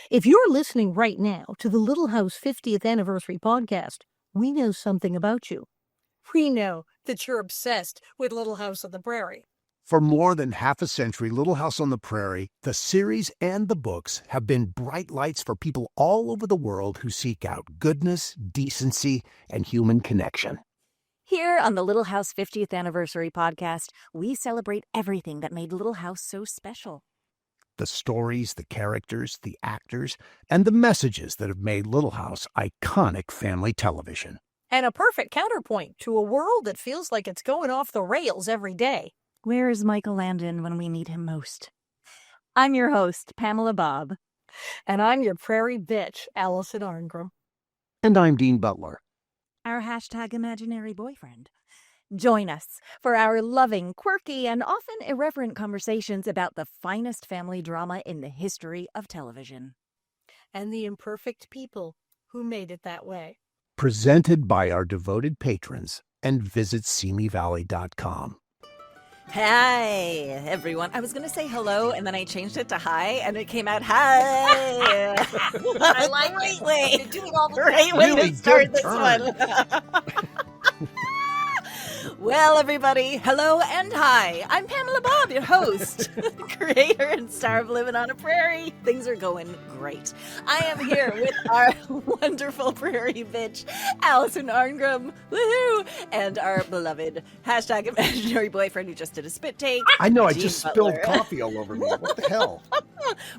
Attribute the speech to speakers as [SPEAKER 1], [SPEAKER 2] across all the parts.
[SPEAKER 1] If you're listening right now to the Little House 50th Anniversary podcast, we know something about you. We know that you're obsessed with Little House on the Prairie.
[SPEAKER 2] For more than half a century, Little House on the Prairie, the series and the books have been bright lights for people all over the world who seek out goodness, decency, and human connection.
[SPEAKER 3] Here on the Little House 50th Anniversary podcast, we celebrate everything that made Little House so special.
[SPEAKER 2] The stories, the characters, the actors, and the messages that have made Little House iconic family television.
[SPEAKER 1] And a perfect counterpoint to a world that feels like it's going off the rails every day.
[SPEAKER 3] Where is Michael Landon when we need him most? I'm your host, Pamela Bob.
[SPEAKER 1] And I'm your prairie bitch, Alison and
[SPEAKER 2] And I'm Dean Butler.
[SPEAKER 3] Our hashtag imaginary boyfriend. Join us for our loving, quirky, and often irreverent conversations about the finest family drama in the history of television.
[SPEAKER 1] And the imperfect people who made it that way.
[SPEAKER 2] Presented by our devoted patrons and visit SeaMeValley.com.
[SPEAKER 3] Hi, everyone. I was going to say hello, and then I changed it to hi, and it came out hi.
[SPEAKER 1] I like
[SPEAKER 3] Great way.
[SPEAKER 1] You do it all the
[SPEAKER 3] Great
[SPEAKER 1] time.
[SPEAKER 3] way
[SPEAKER 2] Really
[SPEAKER 3] to start
[SPEAKER 2] good
[SPEAKER 3] this one. Well, everybody, hello and hi. I'm Pamela Bob, your host, creator and star of Living on a Prairie. Things are going great. I am here with our wonderful prairie bitch, Alison and woohoo, and our beloved hashtag imaginary boyfriend who just did a spit take.
[SPEAKER 2] I know, I
[SPEAKER 3] Dean
[SPEAKER 2] just
[SPEAKER 3] Butler.
[SPEAKER 2] spilled coffee all over me. What the hell?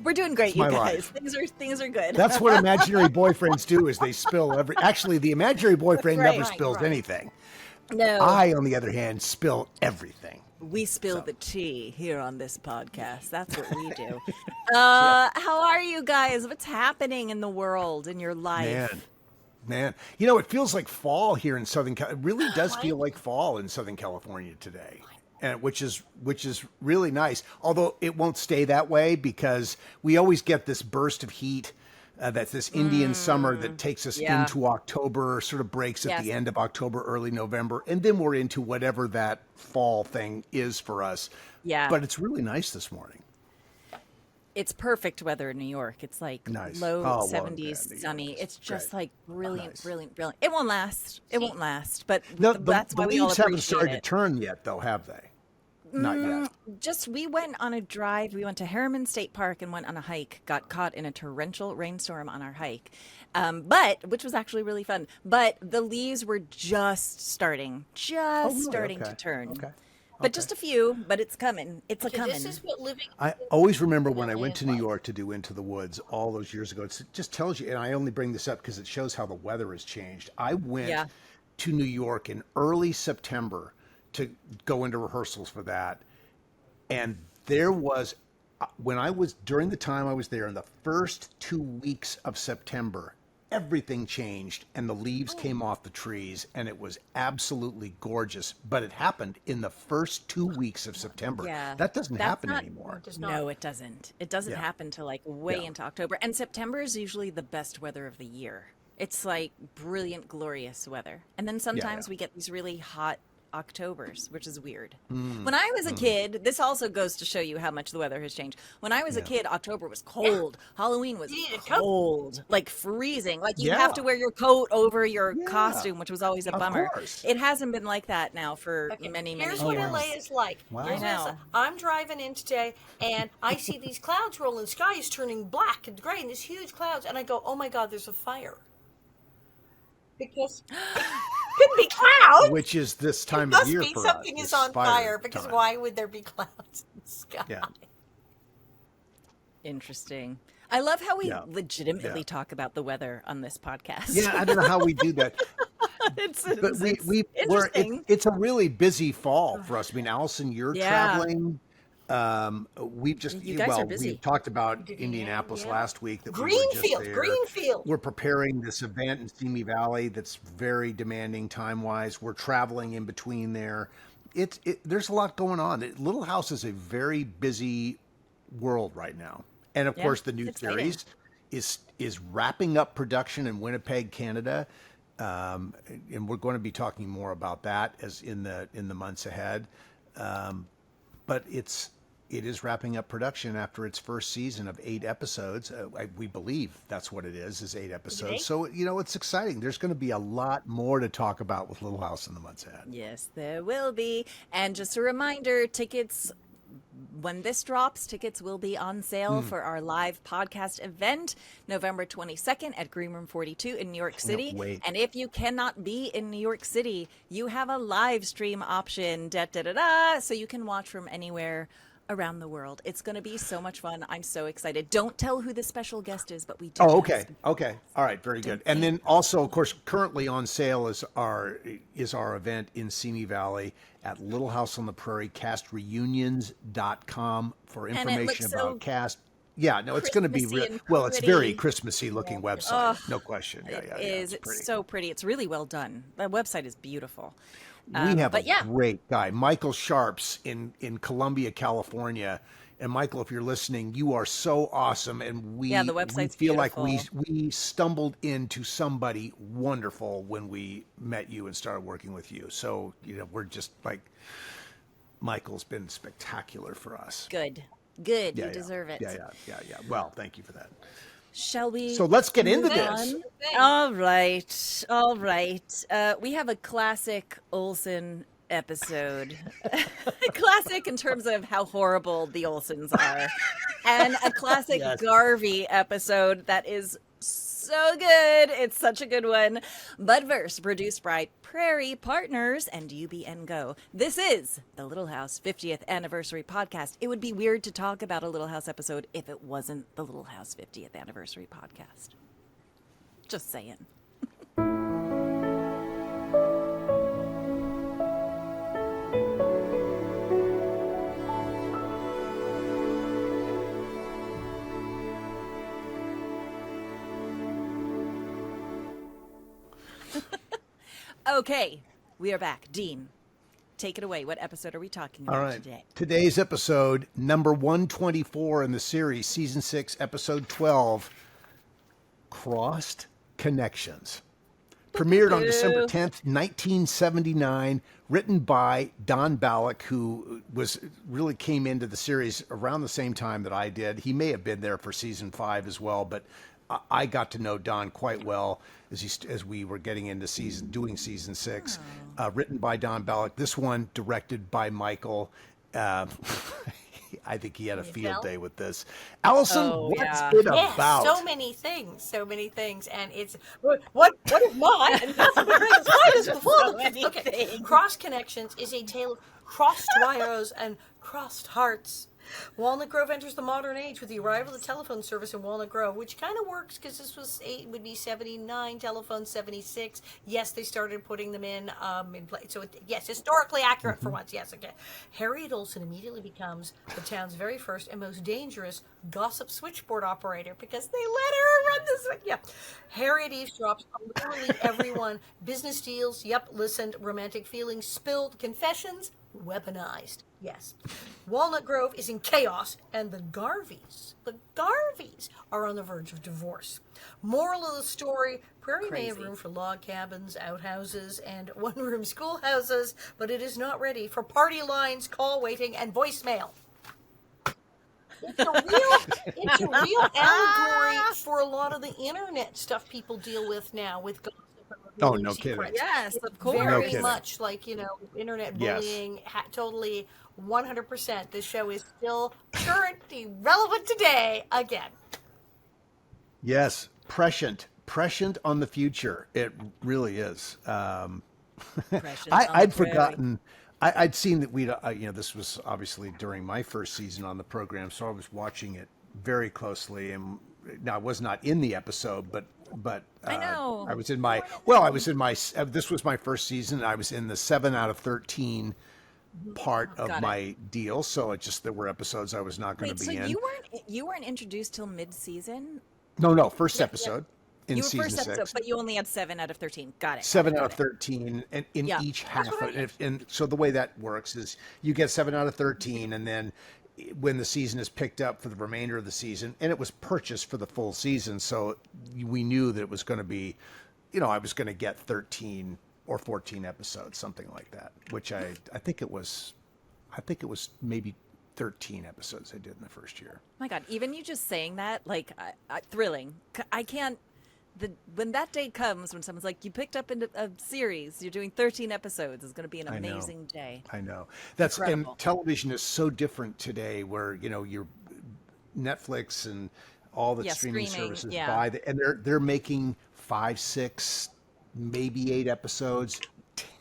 [SPEAKER 3] We're doing great,
[SPEAKER 2] It's
[SPEAKER 3] you
[SPEAKER 2] my
[SPEAKER 3] guys.
[SPEAKER 2] life.
[SPEAKER 3] Things are good.
[SPEAKER 2] That's what imaginary boyfriends do, is they spill every... Actually, the imaginary boyfriend
[SPEAKER 3] Right,
[SPEAKER 2] never spills anything.
[SPEAKER 3] No.
[SPEAKER 2] I, on the other hand, spill everything.
[SPEAKER 3] We spill the tea here on this podcast. That's what we do. How are you guys? What's happening in the world, in your life?
[SPEAKER 2] Man. You know, it feels like fall here in Southern California. It really does feel like fall in Southern California today, and which is really nice. Although it won't stay that way because we always get this burst of heat. That's this Indian summer that takes us into October, sort of breaks at the end of October, early November, and then we're into whatever that fall thing is for us.
[SPEAKER 3] Yeah.
[SPEAKER 2] But it's really nice this morning.
[SPEAKER 3] It's perfect weather in New York. It's like
[SPEAKER 2] Nice.
[SPEAKER 3] low
[SPEAKER 2] Oh, well,
[SPEAKER 3] 70s,
[SPEAKER 2] yeah,
[SPEAKER 3] sunny. It's just
[SPEAKER 2] great.
[SPEAKER 3] like brilliant,
[SPEAKER 2] Nice.
[SPEAKER 3] brilliant. It won't last. It won't last. But
[SPEAKER 2] No,
[SPEAKER 3] that's
[SPEAKER 2] the
[SPEAKER 3] why we all
[SPEAKER 2] leaves haven't
[SPEAKER 3] appreciate
[SPEAKER 2] started
[SPEAKER 3] it.
[SPEAKER 2] to turn yet, though, have they? Not yet.
[SPEAKER 3] We went on a drive. We went to Harriman State Park and went on a hike. Got caught in a torrential rainstorm on our hike, which was actually really fun. But the leaves were just starting to turn.
[SPEAKER 2] Okay.
[SPEAKER 3] But just a few. But it's coming. It's coming.
[SPEAKER 1] This is what living.
[SPEAKER 2] I always remember when I went to New York to do Into the Woods all those years ago. It just tells you, and I only bring this up because it shows how the weather has changed. I went to New York in early September to go into rehearsals for that. And there was, during the time I was there, in the first 2 weeks of September, everything changed and the leaves came off the trees and it was absolutely gorgeous. But it happened in the first 2 weeks of September.
[SPEAKER 3] Yeah.
[SPEAKER 2] That doesn't happen anymore.
[SPEAKER 3] No, it doesn't. It doesn't happen till like way into October. And September is usually the best weather of the year. It's like brilliant, glorious weather. And then sometimes we get these really hot Octobers, which is weird. When I was a kid, this also goes to show you how much the weather has changed. When I was a kid, October was cold. Halloween was cold, like freezing. Like you have to wear your coat over your costume, which was always a bummer.
[SPEAKER 2] Course.
[SPEAKER 3] It hasn't been like that now for many years.
[SPEAKER 1] Here's what LA is like.
[SPEAKER 2] Wow.
[SPEAKER 1] Here's what it's like. I'm driving in today, and I see these clouds rolling. The sky is turning black and gray, and these huge clouds. And I go, "Oh my God, there's a fire!" Because it couldn't be clouds.
[SPEAKER 2] Which is this time
[SPEAKER 1] It
[SPEAKER 2] of year
[SPEAKER 1] must be
[SPEAKER 2] for
[SPEAKER 1] something
[SPEAKER 2] us.
[SPEAKER 1] is
[SPEAKER 2] It's
[SPEAKER 1] on fire. Because
[SPEAKER 2] time.
[SPEAKER 1] why would there be clouds in the sky?
[SPEAKER 2] Yeah.
[SPEAKER 3] Interesting. I love how we legitimately talk about the weather on this podcast.
[SPEAKER 2] Yeah, I don't know how we do that.
[SPEAKER 3] it's
[SPEAKER 2] But it's a really busy fall for us. I mean, Allison, you're traveling. We've just
[SPEAKER 3] You guys are busy.
[SPEAKER 2] we talked about Indianapolis last week. That
[SPEAKER 1] Greenfield.
[SPEAKER 2] We're preparing this event in Simi Valley that's very demanding time-wise. We're traveling in between there. There's a lot going on. Little House is a very busy world right now, and of course, the new series is wrapping up production in Winnipeg, Canada, and we're going to be talking more about that as in the months ahead. But it is wrapping up production after its first season of 8 episodes. We believe that's what it is 8 episodes. So, it's exciting. There's going to be a lot more to talk about with Little House in the months ahead.
[SPEAKER 3] Yes, there will be. And just a reminder, tickets, when this drops, tickets will be on sale for our live podcast event, November 22nd at Green Room 42 in New York City. And if you cannot be in New York City, you have a live stream option, so you can watch from anywhere around the world. It's going to be so much fun. I'm so excited. Don't tell who the special guest is, but we do.
[SPEAKER 2] Oh, okay. Okay. All right. Very good. And then also, of course, currently on sale is our event in Simi Valley at Little House on the Prairie, castreunions.com for information about cast. Yeah, no, it's going to be it's very Christmassy looking website. No question.
[SPEAKER 3] It is. It's so pretty. It's really well done. The website is beautiful.
[SPEAKER 2] We have a great guy, Michael Sharps in Columbia, California. And Michael, if you're listening, you are so awesome. And
[SPEAKER 3] the website's
[SPEAKER 2] feel
[SPEAKER 3] beautiful.
[SPEAKER 2] like we stumbled into somebody wonderful when we met you and started working with you. So, we're just like, Michael's been spectacular for us.
[SPEAKER 3] Good. You deserve it.
[SPEAKER 2] Yeah. Well, thank you for that.
[SPEAKER 3] Shall we?
[SPEAKER 2] So let's get into this.
[SPEAKER 3] All right. We have a classic Oleson episode. Classic in terms of how horrible the Olesons are. And a classic Garvey episode that is so good. It's such a good one. But first, produced by Prairie Partners and UBN Go. This is the Little House 50th Anniversary Podcast. It would be weird to talk about a Little House episode if it wasn't the Little House 50th Anniversary Podcast. Just saying. Okay, we are back. Dean, take it away. What episode are we talking about today?
[SPEAKER 2] Today's episode, number 124 in the series, season 6, episode 12, Crossed Connections. Premiered on December 10th, 1979, written by Don Ballock, who really came into the series around the same time that I did. He may have been there for season 5 as well, but I got to know Don quite well as we were getting into doing season 6. Written by Don Ballock. This one directed by Michael. I think he had a field day with this. Alison, what's it about?
[SPEAKER 1] So many things, and it's what is mine? And that's what is full. Okay, Cross Connections is a tale of crossed wires and crossed hearts. Walnut Grove enters the modern age with the arrival of the telephone service in Walnut Grove, which kind of works because this was would be 79, telephone 76. Yes, they started putting them in place. So, historically accurate for once. Yes, okay. Harriet Oleson immediately becomes the town's very first and most dangerous gossip switchboard operator because they let her run the switch. Yeah. Harriet eavesdrops on literally everyone. Business deals, listened, romantic feelings, spilled, confessions, weaponized. Yes. Walnut Grove is in chaos, and the Garveys are on the verge of divorce. Moral of the story, Prairie may have room for log cabins, outhouses, and one-room schoolhouses, but it is not ready for party lines, call waiting, and voicemail. It's a real allegory for a lot of the internet stuff people deal with now with gossip.
[SPEAKER 2] Oh, no kidding.
[SPEAKER 3] Yes, of course.
[SPEAKER 1] Very much like, internet bullying, totally 100%. This show is still currently relevant today again.
[SPEAKER 2] Yes, prescient on the future. It really is. I'd forgotten. I'd seen that this was obviously during my first season on the program, so I was watching it very closely. And now I was not in the episode, but
[SPEAKER 3] I know
[SPEAKER 2] I was in my this was my first season. I was in the 7 out of 13 part of my deal, so it just there were episodes I was not going to be in.
[SPEAKER 3] You weren't introduced till mid-season?
[SPEAKER 2] No, first episode. In
[SPEAKER 3] you were
[SPEAKER 2] season
[SPEAKER 3] first
[SPEAKER 2] 6.
[SPEAKER 3] episode, but you only had 7 out of 13. Got it.
[SPEAKER 2] 7 out of 13, and in each half. And so the way that works is you get 7 out of 13, and then when the season is picked up for the remainder of the season, and it was purchased for the full season, so we knew that it was going to be, I was going to get 13 or 14 episodes, something like that, which I think it was maybe 13 episodes I did in the first year.
[SPEAKER 3] My God, even you just saying that, like, thrilling. I can't. When that day comes, when someone's like, "You picked up into a series, you're doing 13 episodes," it's going to be an amazing day.
[SPEAKER 2] I know. That's
[SPEAKER 3] incredible.
[SPEAKER 2] And television is so different today, where your Netflix and all the streaming services buy and they're making 5, 6, maybe 8 episodes,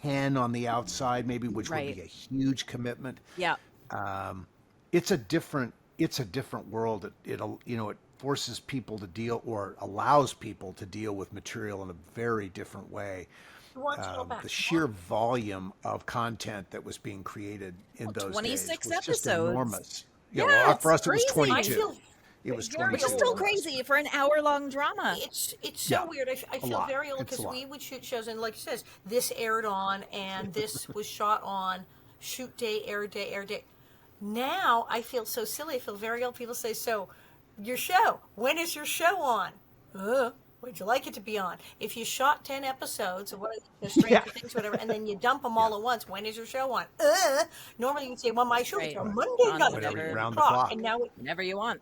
[SPEAKER 2] 10 on the outside, maybe, which would be a huge commitment.
[SPEAKER 3] Yeah.
[SPEAKER 2] It's a different world. It forces people to deal, or allows people to deal with material in a very different way. The sheer volume of content that was being created in those
[SPEAKER 3] 26
[SPEAKER 2] days was just
[SPEAKER 3] episodes.
[SPEAKER 2] enormous.
[SPEAKER 3] Yeah,
[SPEAKER 2] well, for us
[SPEAKER 3] crazy.
[SPEAKER 2] it was 22. It was 22.
[SPEAKER 3] Which is still crazy for an hour-long drama.
[SPEAKER 1] It's so weird. I feel very old because we would shoot shows, and like it says, this aired on, and this was shot on, shoot day, air day, air day. Now I feel so silly. I feel very old. People say, "So, your show, when is your show on?" Would you like it to be on? If you shot 10 episodes of Stranger Things, whatever, and then you dump them all at once, when is your show on? Normally you'd say, "Well, my show is on Monday night,
[SPEAKER 2] round the clock."
[SPEAKER 1] And now
[SPEAKER 3] whenever you want.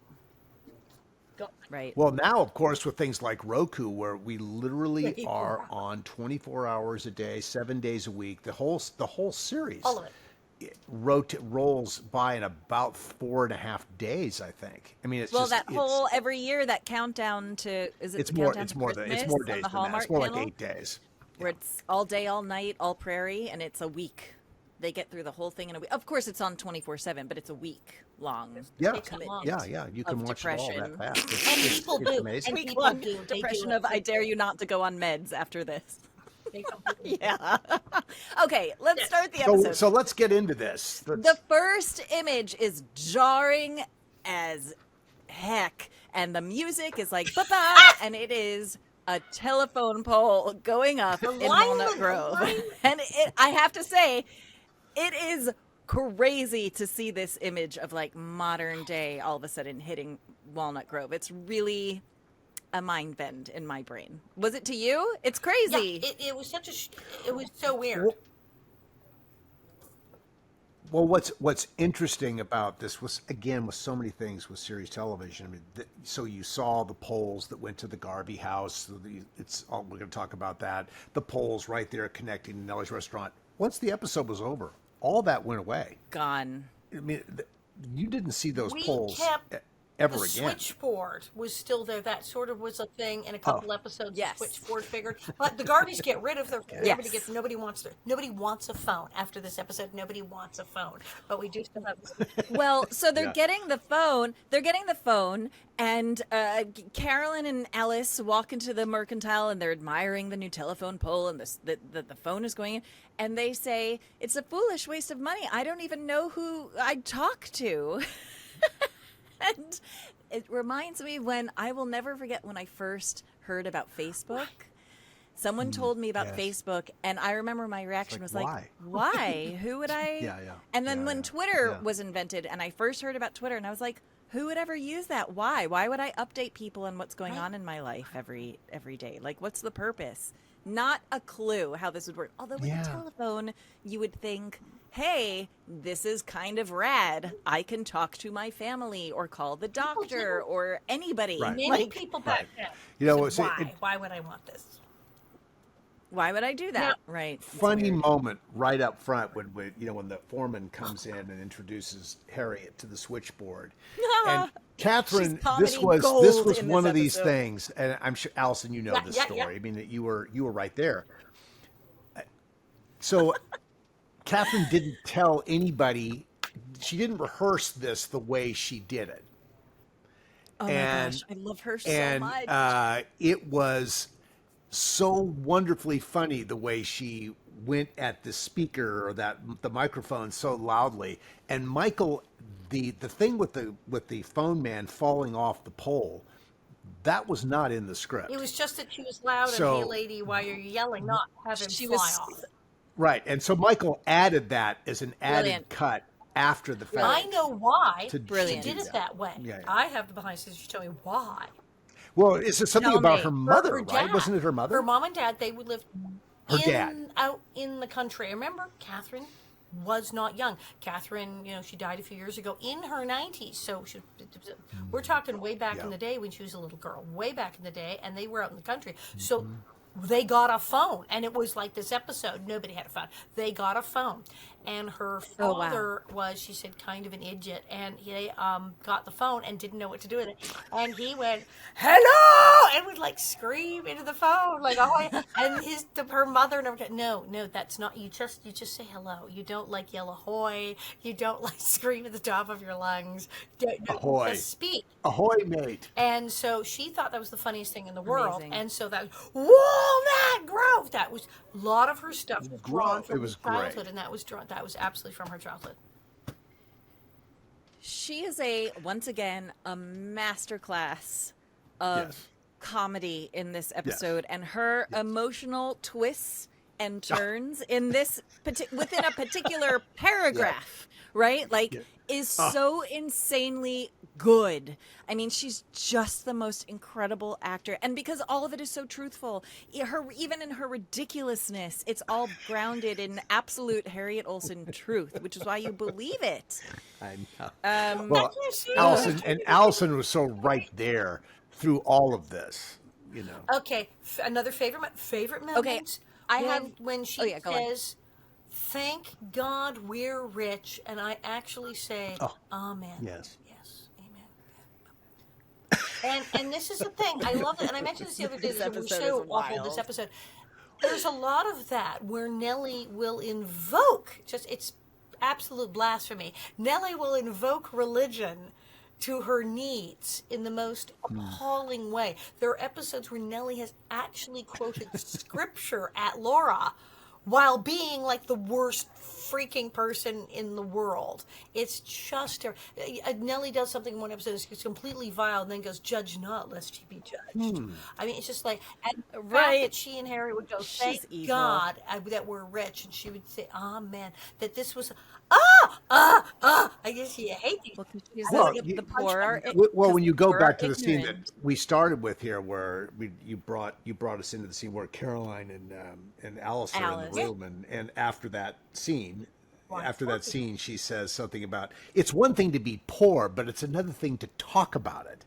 [SPEAKER 3] Right.
[SPEAKER 2] Well, now, of course, with things like Roku, where we literally are on 24 hours a day, 7 days a week, the whole series,
[SPEAKER 1] all of it.
[SPEAKER 2] Rolls by in about 4.5 days, I think. I mean, it's
[SPEAKER 3] whole every year, that countdown to
[SPEAKER 2] it's more days than that. It's more like 8 days.
[SPEAKER 3] Where it's all day, all night, all Prairie, and it's a week. They get through the whole thing in a week. Of course, it's on 24/7, but it's a week long. Commitment.
[SPEAKER 2] Yeah. You can watch it all that fast.
[SPEAKER 1] It's amazing.
[SPEAKER 3] And people do. Depression of I dare you not to go on meds after this. Yeah. Okay, let's start the episode.
[SPEAKER 2] So let's get into this.
[SPEAKER 3] The first image is jarring as heck, and the music is like ba-ba, and it is a telephone pole going up in Walnut Grove. And I have to say, it is crazy to see this image of like modern day all of a sudden hitting Walnut Grove. It's really a mind bend in my brain. Was it to you? It's crazy.
[SPEAKER 1] Yeah, it was it was so weird.
[SPEAKER 2] Well, what's interesting about this was, again, with so many things with series television. I mean, so you saw the poles that went to the Garvey house. We're going to talk about that. The poles right there connecting to Nellie's restaurant. Once the episode was over, all that went away.
[SPEAKER 3] Gone.
[SPEAKER 2] I mean, you didn't see those poles ever again.
[SPEAKER 1] The switchboard was still there. That sort of was a thing in a couple episodes.
[SPEAKER 3] Yes.
[SPEAKER 1] The switchboard figured, but the Garveys get rid of their. Nobody wants a phone after this episode. Nobody wants a phone, but we do still have.
[SPEAKER 3] Well, so they're getting the phone. They're getting the phone, and Carolyn and Alice walk into the mercantile, and they're admiring the new telephone pole, and the phone is going in, and they say it's a foolish waste of money. I don't even know who I'd talk to. And it reminds me when I will never forget when I first heard about Facebook. Someone told me about Facebook, and I remember my reaction was like, why? Who would I? And then when Twitter was invented, and I first heard about Twitter, and I was like, who would ever use that? Why? Why would I update people on what's going on in my life every day? Like, what's the purpose? Not a clue how this would work. Although with a telephone, you would think, hey, this is kind of rad. I can talk to my family or call the doctor or anybody.
[SPEAKER 1] Many people back then. Why would I want this?
[SPEAKER 3] Why would I do that? Right.
[SPEAKER 2] Funny moment right up front when the foreman comes in and introduces Harriet to the switchboard. And Catherine, this was one of these things, and I'm sure Alison, you know this story. I mean, you were right there. So Catherine didn't tell anybody. She didn't rehearse this the way she did it.
[SPEAKER 3] Oh my gosh, I love her so much.
[SPEAKER 2] It was so wonderfully funny the way she went at the speaker or the microphone so loudly. And Michael, the thing with the phone man falling off the pole, that was not in the script.
[SPEAKER 1] It was just that she was loud and hey lady, while you're yelling, not have him fly off.
[SPEAKER 2] Right, and so Michael added that as an added cut after the fact.
[SPEAKER 1] I know why she
[SPEAKER 3] Brilliant.
[SPEAKER 1] did it that way. I have the behind the scenes. You tell me why.
[SPEAKER 2] Well, is it something about her mother, right? Wasn't it her mother?
[SPEAKER 1] Her mom and dad, they would live out in the country. I remember Catherine was not young. Catherine, she died a few years ago in her 90s. So we're talking way back in the day when she was a little girl, way back in the day, and they were out in the country. So they got a phone, and it was like this episode. Nobody had a phone. They got a phone, and her father was, she said, kind of an idiot, and he got the phone and didn't know what to do with it, and he went, "Hello!" and would like scream into the phone, like, "Oh!" And her mother never. No, that's not. You just say hello. You don't like yell ahoy. You don't like scream at the top of your lungs.
[SPEAKER 2] Ahoy!
[SPEAKER 1] Just speak.
[SPEAKER 2] Ahoy, mate!
[SPEAKER 1] And so she thought that was the funniest thing in the world.
[SPEAKER 3] Amazing.
[SPEAKER 1] And so that Walnut Grove. That was a lot of her stuff was drawn from her childhood,
[SPEAKER 2] great.
[SPEAKER 1] And that was absolutely from her childhood.
[SPEAKER 3] She is once again a masterclass of comedy in this episode, and her emotional twists and turns in this within a particular paragraph, right? Like, is so insanely good. I mean, she's just the most incredible actor, and because all of it is so truthful, even in her ridiculousness, it's all grounded in absolute Harriet Olsen truth, which is why you believe it.
[SPEAKER 2] I know. Well, Alison was so right there through all of this,
[SPEAKER 1] Okay, another favorite moment.
[SPEAKER 3] Okay,
[SPEAKER 1] when she says, "Thank God we're rich," and I actually say, "Amen."
[SPEAKER 2] Yes.
[SPEAKER 1] Amen. And this is the thing. I love it. And I mentioned this the other day.
[SPEAKER 3] This
[SPEAKER 1] That we're
[SPEAKER 3] episode
[SPEAKER 1] so
[SPEAKER 3] is
[SPEAKER 1] awful.
[SPEAKER 3] wild.
[SPEAKER 1] This episode. There's a lot of that where Nellie will invoke. It's absolute blasphemy. Nellie will invoke religion to her needs in the most appalling way. There are episodes where Nellie has actually quoted scripture at Laura while being like the worst freaking person in the world. It's just Nellie does something in one episode that's completely vile and then goes, "Judge not lest ye be judged." I mean, it's just like, and the fact that she and Harry would go, "Thank God that we're rich," and she would say, "Amen," that this was I guess you hate these.
[SPEAKER 3] The poor are
[SPEAKER 2] when you go back to the scene
[SPEAKER 3] ignorant.
[SPEAKER 2] that we started with here, where you brought us into the scene where Caroline and Alice are in the room, and after that scene, she says something about, it's one thing to be poor, but it's another thing to talk about it.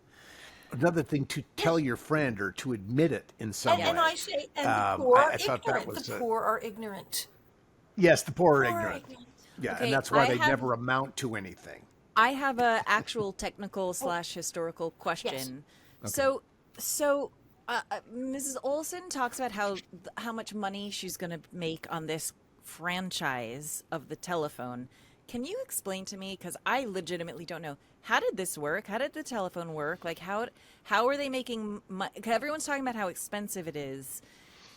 [SPEAKER 2] Another thing to tell your friend or to admit it in some way.
[SPEAKER 1] And I say, the poor are
[SPEAKER 2] thought that
[SPEAKER 1] ignorant.
[SPEAKER 2] was
[SPEAKER 1] The poor are ignorant.
[SPEAKER 2] Yes, the poor are ignorant. Yeah,
[SPEAKER 3] Okay,
[SPEAKER 2] and that's why they never amount to anything.
[SPEAKER 3] I have a actual technical / historical question.
[SPEAKER 1] Yes.
[SPEAKER 3] So Mrs. Olsen talks about how much money she's going to make on this franchise of the telephone. Can you explain to me, because I legitimately don't know, how did this work? How did the telephone work? Like, how are they making money? Everyone's talking about how expensive it is.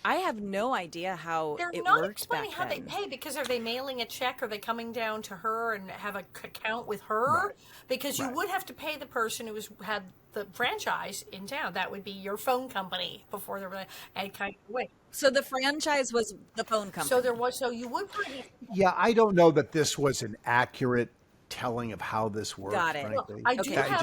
[SPEAKER 3] I have no idea how
[SPEAKER 1] They're
[SPEAKER 3] it
[SPEAKER 1] not
[SPEAKER 3] works
[SPEAKER 1] explaining
[SPEAKER 3] back
[SPEAKER 1] how
[SPEAKER 3] then.
[SPEAKER 1] they pay, because are they mailing a check? Are they coming down to her and have an account with her?
[SPEAKER 2] Right.
[SPEAKER 1] Because you would have to pay the person who had the franchise in town. That would be your phone company before they were and kind of wait.
[SPEAKER 3] So the franchise was the phone company.
[SPEAKER 1] So you would probably.
[SPEAKER 2] Yeah, I don't know that this was an accurate telling of how this worked.
[SPEAKER 3] Got it.
[SPEAKER 2] Frankly,
[SPEAKER 1] Well, I do have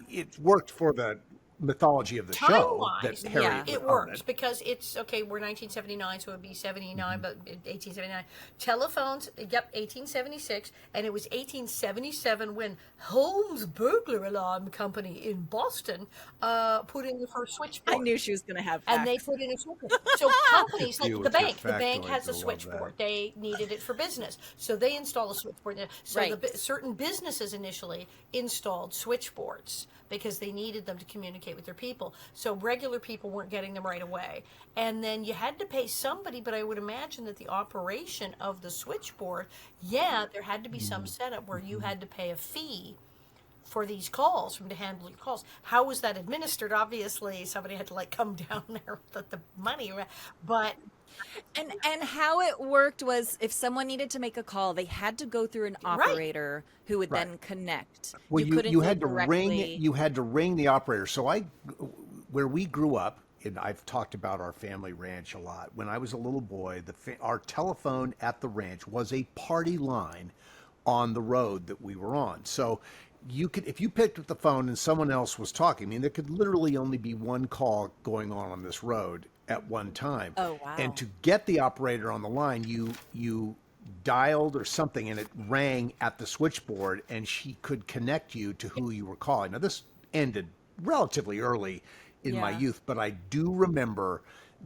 [SPEAKER 2] it worked for the mythology of the show that
[SPEAKER 1] Time-wise,
[SPEAKER 2] Harry
[SPEAKER 1] it works because it's okay. We're 1979, so it would be 79, but 1879. Telephones, 1876, and it was 1877 when Holmes Burglar Alarm Company in Boston put in the first switchboard.
[SPEAKER 3] I knew she was going to have facts.
[SPEAKER 1] And they put in a switchboard. So companies like
[SPEAKER 2] You
[SPEAKER 1] the
[SPEAKER 2] with your
[SPEAKER 1] bank has a
[SPEAKER 2] factoids, I love
[SPEAKER 1] switchboard.
[SPEAKER 2] that.
[SPEAKER 1] They needed it for business, so they install a switchboard there. So certain businesses initially installed switchboards because they needed them to communicate with their people. So regular people weren't getting them right away. And then you had to pay somebody, but I would imagine that the operation of the switchboard, there had to be some setup where you had to pay a fee for these calls, to handle your calls. How was that administered? Obviously, somebody had to come down there with the money, but
[SPEAKER 3] And how it worked was, if someone needed to make a call, they had to go through an operator who would then connect.
[SPEAKER 2] Well,
[SPEAKER 3] couldn't
[SPEAKER 2] you
[SPEAKER 3] do
[SPEAKER 2] had
[SPEAKER 3] it
[SPEAKER 2] to
[SPEAKER 3] directly.
[SPEAKER 2] ring. You had to ring the operator. So where we grew up, and I've talked about our family ranch a lot. When I was a little boy, our telephone at the ranch was a party line on the road that we were on. So you could, if you picked up the phone and someone else was talking, I mean, there could literally only be one call going on this road at one time.
[SPEAKER 3] Oh, wow.
[SPEAKER 2] And to get the operator on the line, you dialed or something, and it rang at the switchboard, and she could connect you to who you were calling. Now, this ended relatively early in my
[SPEAKER 3] Yeah.
[SPEAKER 2] youth, but I do remember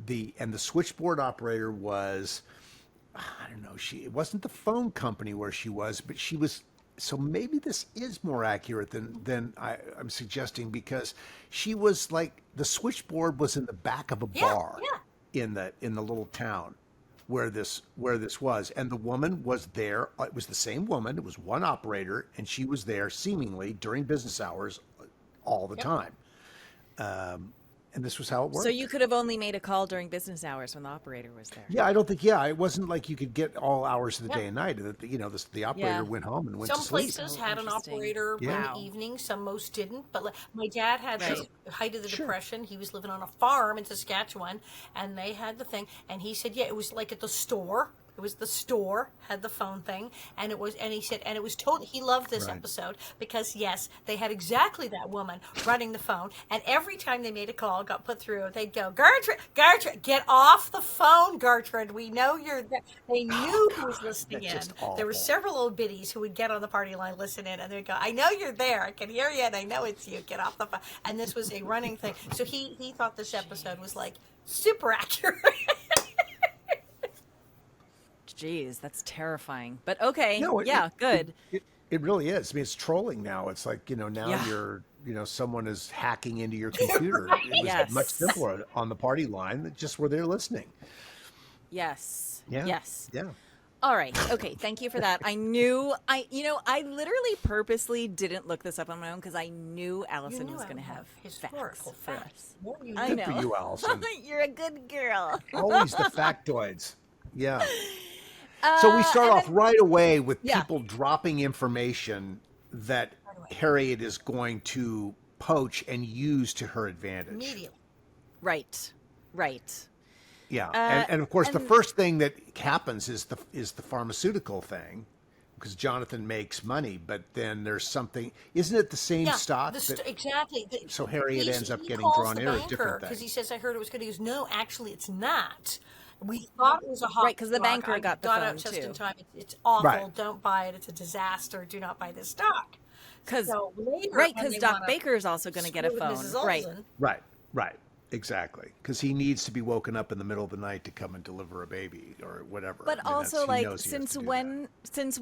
[SPEAKER 2] the switchboard operator was, I don't know, it wasn't the phone company where she was, but she was, so maybe this is more accurate than I'm suggesting, because she was like, the switchboard was in the back of a
[SPEAKER 1] Yeah,
[SPEAKER 2] bar
[SPEAKER 1] yeah.
[SPEAKER 2] in the little town where this was, and the woman was there. It was the same woman. It was one operator, and she was there seemingly during business hours all the
[SPEAKER 1] Yep.
[SPEAKER 2] time. And this was how it
[SPEAKER 3] So
[SPEAKER 2] worked.
[SPEAKER 3] you could have only made a call during business hours when the operator was there.
[SPEAKER 2] Yeah, I don't think. Yeah, it wasn't like you could get all hours of the
[SPEAKER 1] Yeah.
[SPEAKER 2] day and night. That the operator
[SPEAKER 3] Yeah.
[SPEAKER 2] went home and went to
[SPEAKER 1] Some
[SPEAKER 2] sleep.
[SPEAKER 1] places
[SPEAKER 3] So
[SPEAKER 1] had an
[SPEAKER 3] interesting.
[SPEAKER 1] operator in
[SPEAKER 2] Yeah.
[SPEAKER 1] the evening, some most didn't. But like, my dad had
[SPEAKER 3] Right.
[SPEAKER 1] the height of the
[SPEAKER 2] Sure.
[SPEAKER 1] Depression. He was living on a farm in Saskatchewan, and they had the thing. And he said, yeah, it was like at the store. It was the store had the phone thing, and he said, and it was totally. He loved this
[SPEAKER 2] Right.
[SPEAKER 1] episode because yes, they had exactly that woman running the phone, and every time they made a call, got put through, they'd go, Gertrude, get off the phone, Gertrude. We know you're there. They knew who was listening
[SPEAKER 2] That's
[SPEAKER 1] in.
[SPEAKER 2] just
[SPEAKER 1] There were
[SPEAKER 2] awful.
[SPEAKER 1] several old biddies who would get on the party line, listen in, and they'd go, I know you're there. I can hear you, and I know it's you. Get off the phone. And this was a running thing. So he thought this episode was like super accurate.
[SPEAKER 3] Jeez, that's terrifying. But okay,
[SPEAKER 2] No,
[SPEAKER 3] yeah, good.
[SPEAKER 2] It really is. I mean, it's trolling now. It's like, now
[SPEAKER 3] Yeah.
[SPEAKER 2] you're, someone is hacking into your computer. It was
[SPEAKER 3] Yes.
[SPEAKER 2] much simpler on the party line that just were there listening.
[SPEAKER 3] Yes.
[SPEAKER 2] Yeah.
[SPEAKER 3] Yes.
[SPEAKER 2] Yeah.
[SPEAKER 3] All right. Okay. Thank you for that. I literally purposely didn't look this up on my own because I knew Allison
[SPEAKER 1] knew
[SPEAKER 3] was
[SPEAKER 1] I
[SPEAKER 3] going to
[SPEAKER 1] would
[SPEAKER 3] have
[SPEAKER 1] historical
[SPEAKER 3] facts for
[SPEAKER 1] facts.
[SPEAKER 3] us.
[SPEAKER 1] More you
[SPEAKER 3] I
[SPEAKER 1] know.
[SPEAKER 3] know.
[SPEAKER 2] Good for you, Allison.
[SPEAKER 3] You're a good girl.
[SPEAKER 2] Always the factoids. Yeah. So we start
[SPEAKER 3] and
[SPEAKER 2] off right away with
[SPEAKER 3] Yeah.
[SPEAKER 2] people dropping information that
[SPEAKER 1] Right away.
[SPEAKER 2] Harriet is going to poach and use to her advantage.
[SPEAKER 1] Immediately.
[SPEAKER 3] Right. Right.
[SPEAKER 2] Yeah, and of course the
[SPEAKER 3] and-
[SPEAKER 2] first thing that happens is the pharmaceutical thing, because Jonathan makes money, but then there's something. Isn't it the same
[SPEAKER 1] Yeah,
[SPEAKER 2] stock? That,
[SPEAKER 1] exactly.
[SPEAKER 2] so Harriet ends up getting
[SPEAKER 1] calls
[SPEAKER 2] drawn
[SPEAKER 1] the
[SPEAKER 2] in, or a
[SPEAKER 1] banker
[SPEAKER 2] different
[SPEAKER 1] because he
[SPEAKER 2] thing.
[SPEAKER 1] says, "I heard it was good." He goes, "No, actually, it's not. We thought it was a hot
[SPEAKER 3] Right, 'cause the
[SPEAKER 1] stock.
[SPEAKER 3] banker
[SPEAKER 1] I
[SPEAKER 3] got the
[SPEAKER 1] got
[SPEAKER 3] phone,
[SPEAKER 1] out just
[SPEAKER 3] too.
[SPEAKER 1] in time. It's awful.
[SPEAKER 2] Right.
[SPEAKER 1] Don't buy it. It's a disaster. Do not buy this stock."
[SPEAKER 3] Because
[SPEAKER 1] So later,
[SPEAKER 3] right,
[SPEAKER 1] when
[SPEAKER 3] because
[SPEAKER 1] they
[SPEAKER 3] Doc
[SPEAKER 1] wanna
[SPEAKER 3] Baker is also going to get a
[SPEAKER 1] screw with
[SPEAKER 3] phone.
[SPEAKER 1] Mrs.
[SPEAKER 3] Right.
[SPEAKER 1] Oleson,
[SPEAKER 2] Right, exactly, because he needs to be woken up in the middle of the night to come and deliver a baby or whatever.
[SPEAKER 3] But
[SPEAKER 2] I mean,
[SPEAKER 3] also,
[SPEAKER 2] he
[SPEAKER 3] like,
[SPEAKER 2] knows he has
[SPEAKER 3] since
[SPEAKER 2] to do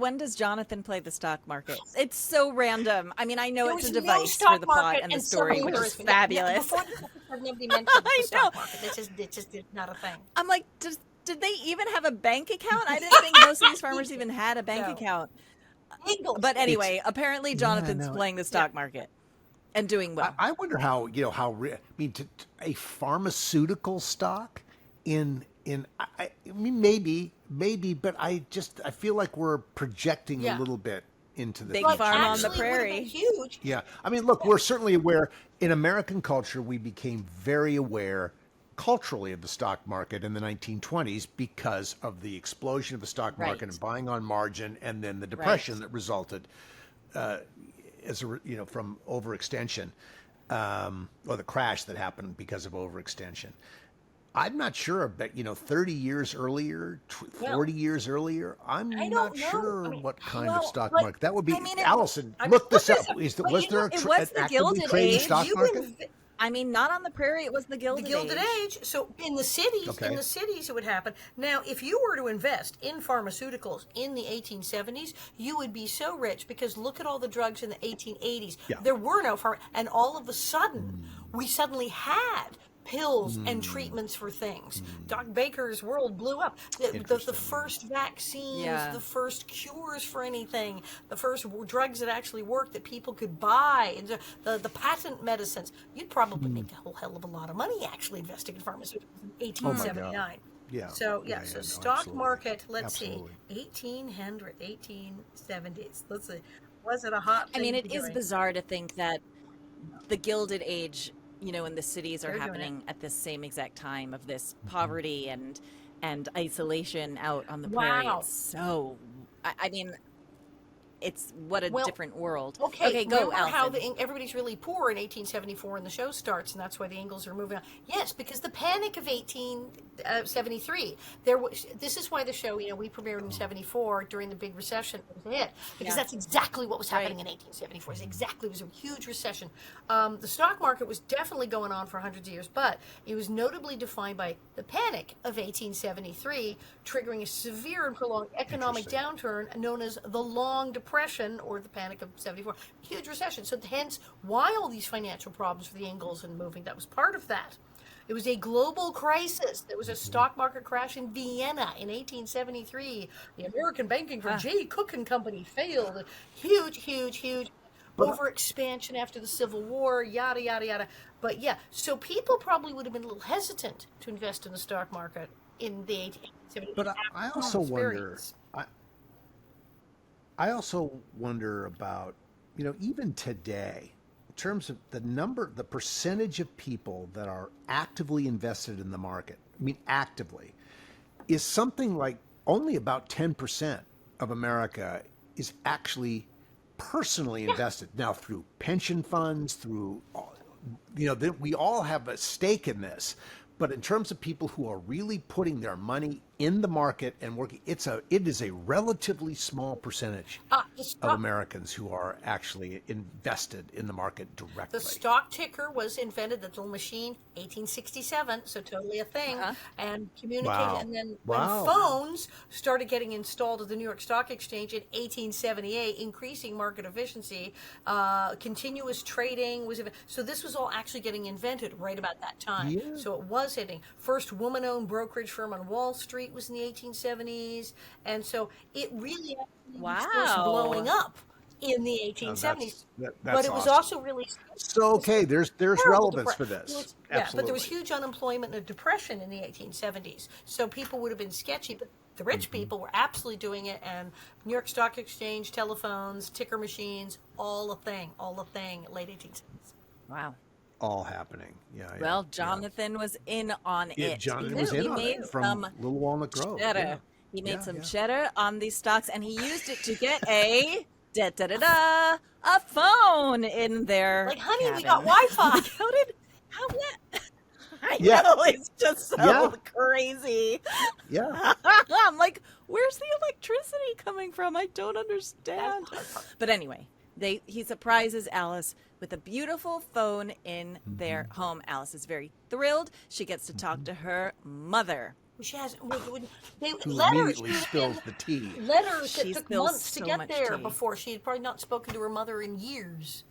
[SPEAKER 3] when does Jonathan play the stock market? It's so random. I mean, I know
[SPEAKER 1] There
[SPEAKER 3] it's a
[SPEAKER 1] was no
[SPEAKER 3] device for
[SPEAKER 1] stock
[SPEAKER 3] the plot
[SPEAKER 1] market
[SPEAKER 3] and the
[SPEAKER 1] and
[SPEAKER 3] story,
[SPEAKER 1] some
[SPEAKER 3] which is
[SPEAKER 1] embarrassment.
[SPEAKER 3] fabulous.
[SPEAKER 1] Before this episode, nobody mentioned
[SPEAKER 3] I
[SPEAKER 1] the stock
[SPEAKER 3] know.
[SPEAKER 1] market. It's just not a thing.
[SPEAKER 3] I'm like, did they even have a bank account? I didn't think most of these farmers even had a bank
[SPEAKER 1] No.
[SPEAKER 3] account.
[SPEAKER 1] Eagles.
[SPEAKER 3] But anyway, apparently Jonathan's
[SPEAKER 2] no,
[SPEAKER 3] playing the stock market and doing well.
[SPEAKER 2] I wonder how I mean, a pharmaceutical stock I mean, maybe, but I feel like we're projecting
[SPEAKER 1] Yeah.
[SPEAKER 2] a little bit into the
[SPEAKER 3] Big
[SPEAKER 2] future.
[SPEAKER 3] farm on the
[SPEAKER 1] Actually, it would've been
[SPEAKER 3] prairie.
[SPEAKER 1] huge.
[SPEAKER 2] Yeah, I mean, look, we're certainly aware in American culture. We became very aware culturally of the stock market in the 1920s because of the explosion of the stock market
[SPEAKER 3] Right.
[SPEAKER 2] and buying on margin, and then the depression
[SPEAKER 3] Right.
[SPEAKER 2] that resulted from overextension, or the crash that happened because of overextension. I'm not sure, but 30 years earlier, 40 years earlier, I'm
[SPEAKER 1] I
[SPEAKER 2] not
[SPEAKER 1] don't know.
[SPEAKER 2] sure
[SPEAKER 1] I mean,
[SPEAKER 2] what kind
[SPEAKER 3] well,
[SPEAKER 2] of stock
[SPEAKER 1] like,
[SPEAKER 2] market that would be.
[SPEAKER 3] I mean,
[SPEAKER 2] Allison,
[SPEAKER 1] I
[SPEAKER 2] look this
[SPEAKER 1] looked
[SPEAKER 2] up.
[SPEAKER 1] this up. But
[SPEAKER 2] Was
[SPEAKER 1] you
[SPEAKER 2] there
[SPEAKER 1] know,
[SPEAKER 2] a
[SPEAKER 3] it was the
[SPEAKER 2] actively
[SPEAKER 3] Gilded
[SPEAKER 2] trading
[SPEAKER 3] Age.
[SPEAKER 2] stock
[SPEAKER 1] You
[SPEAKER 2] market?
[SPEAKER 3] I mean, not on the prairie. It was the
[SPEAKER 1] The
[SPEAKER 3] Gilded,
[SPEAKER 1] Gilded
[SPEAKER 3] Age.
[SPEAKER 1] Age. So in the cities,
[SPEAKER 2] Okay.
[SPEAKER 1] it would happen. Now, if you were to invest in pharmaceuticals in the 1870s, you would be so rich because look at all the drugs in the 1880s.
[SPEAKER 2] Yeah.
[SPEAKER 1] There were no and all of a sudden, we suddenly had pills and treatments for things. Doc Baker's world blew up. The
[SPEAKER 2] Interesting.
[SPEAKER 1] first vaccines,
[SPEAKER 3] Yeah.
[SPEAKER 1] the first cures for anything, the first drugs that actually worked that people could buy, and the patent medicines. You'd probably make a whole hell of a lot of money actually investing in pharmaceuticals in 1879.
[SPEAKER 2] Yeah.
[SPEAKER 1] So
[SPEAKER 2] Yeah,
[SPEAKER 1] so
[SPEAKER 2] no,
[SPEAKER 1] stock
[SPEAKER 2] absolutely.
[SPEAKER 1] market, let's
[SPEAKER 2] Absolutely.
[SPEAKER 1] see, 1800, 1870s. Let's see. Was it a hot
[SPEAKER 3] I
[SPEAKER 1] thing
[SPEAKER 3] mean,
[SPEAKER 1] to
[SPEAKER 3] it
[SPEAKER 1] be
[SPEAKER 3] is
[SPEAKER 1] doing?
[SPEAKER 3] bizarre to think that the Gilded Age, in the cities are
[SPEAKER 1] They're doing
[SPEAKER 3] happening at this same exact time of this poverty and isolation out on the prairie.
[SPEAKER 1] Wow.
[SPEAKER 3] It's so, I mean, it's what a
[SPEAKER 1] Well,
[SPEAKER 3] different world.
[SPEAKER 1] Okay,
[SPEAKER 3] Go,
[SPEAKER 1] remember how
[SPEAKER 3] Alison.
[SPEAKER 1] everybody's really poor in 1874 and the show starts, and that's why the Ingalls are moving on. Yes, because the Panic of 1873. This is why the show, we premiered in 74 during the big recession. It was a hit because that's exactly what was happening in 1874. It was a huge recession. The stock market was definitely going on for hundreds of years, but it was notably defined by the Panic of 1873, triggering a severe and prolonged economic downturn known as the Long Depression, or the Panic of 74, huge recession. So hence why all these financial problems for the Ingalls and moving, that was part of that. It was a global crisis. There was a stock market crash in Vienna in 1873. The American banking for J. Cook and Company failed. Huge overexpansion after the Civil War, yada, yada, yada. But yeah, so people probably would have been a little hesitant to invest in the stock market in the 1870s.
[SPEAKER 2] But I also wonder, I also wonder about, even today, in terms of the percentage of people that are actively invested in the market, actively, is something like only about 10% of America is actually personally invested. Now, through pension funds, through, we all have a stake in this. But in terms of people who are really putting their money in the market and working, it is a relatively small percentage of Americans who are actually invested in the market directly.
[SPEAKER 1] The stock ticker was invented, the little machine, 1867, so totally a thing. And communication, and then when phones started getting installed at the New York Stock Exchange in 1878, increasing market efficiency, continuous trading was, so this was all actually getting invented right about that time. Yeah. So it was hitting. First woman-owned brokerage firm on Wall Street was in the 1870s, and so it really was first blowing up in the 1870s. But it was also really
[SPEAKER 2] there's relevance for this.
[SPEAKER 1] But there was huge unemployment and a depression in the 1870s, so people would have been sketchy, but the rich people were absolutely doing it, and New York Stock Exchange, telephones, ticker machines, all a thing, late 1870s.
[SPEAKER 3] Wow.
[SPEAKER 2] All happening.
[SPEAKER 3] Well, Jonathan was in on it.
[SPEAKER 2] Jonathan was in on it from Little Walnut Grove.
[SPEAKER 3] Cheddar. He made some cheddar on these stocks, and he used it to get a a phone in there.
[SPEAKER 1] Like, honey, we got Wi-Fi.
[SPEAKER 3] I know, it's just so crazy.
[SPEAKER 2] Yeah.
[SPEAKER 3] I'm like, where's the electricity coming from? I don't understand. But anyway, he surprises Alice with a beautiful phone in their home. Alice is very thrilled. She gets to talk to her mother.
[SPEAKER 1] She has
[SPEAKER 2] who immediately spills the tea.
[SPEAKER 1] Letters that took months to get there before. She had probably not spoken to her mother in years.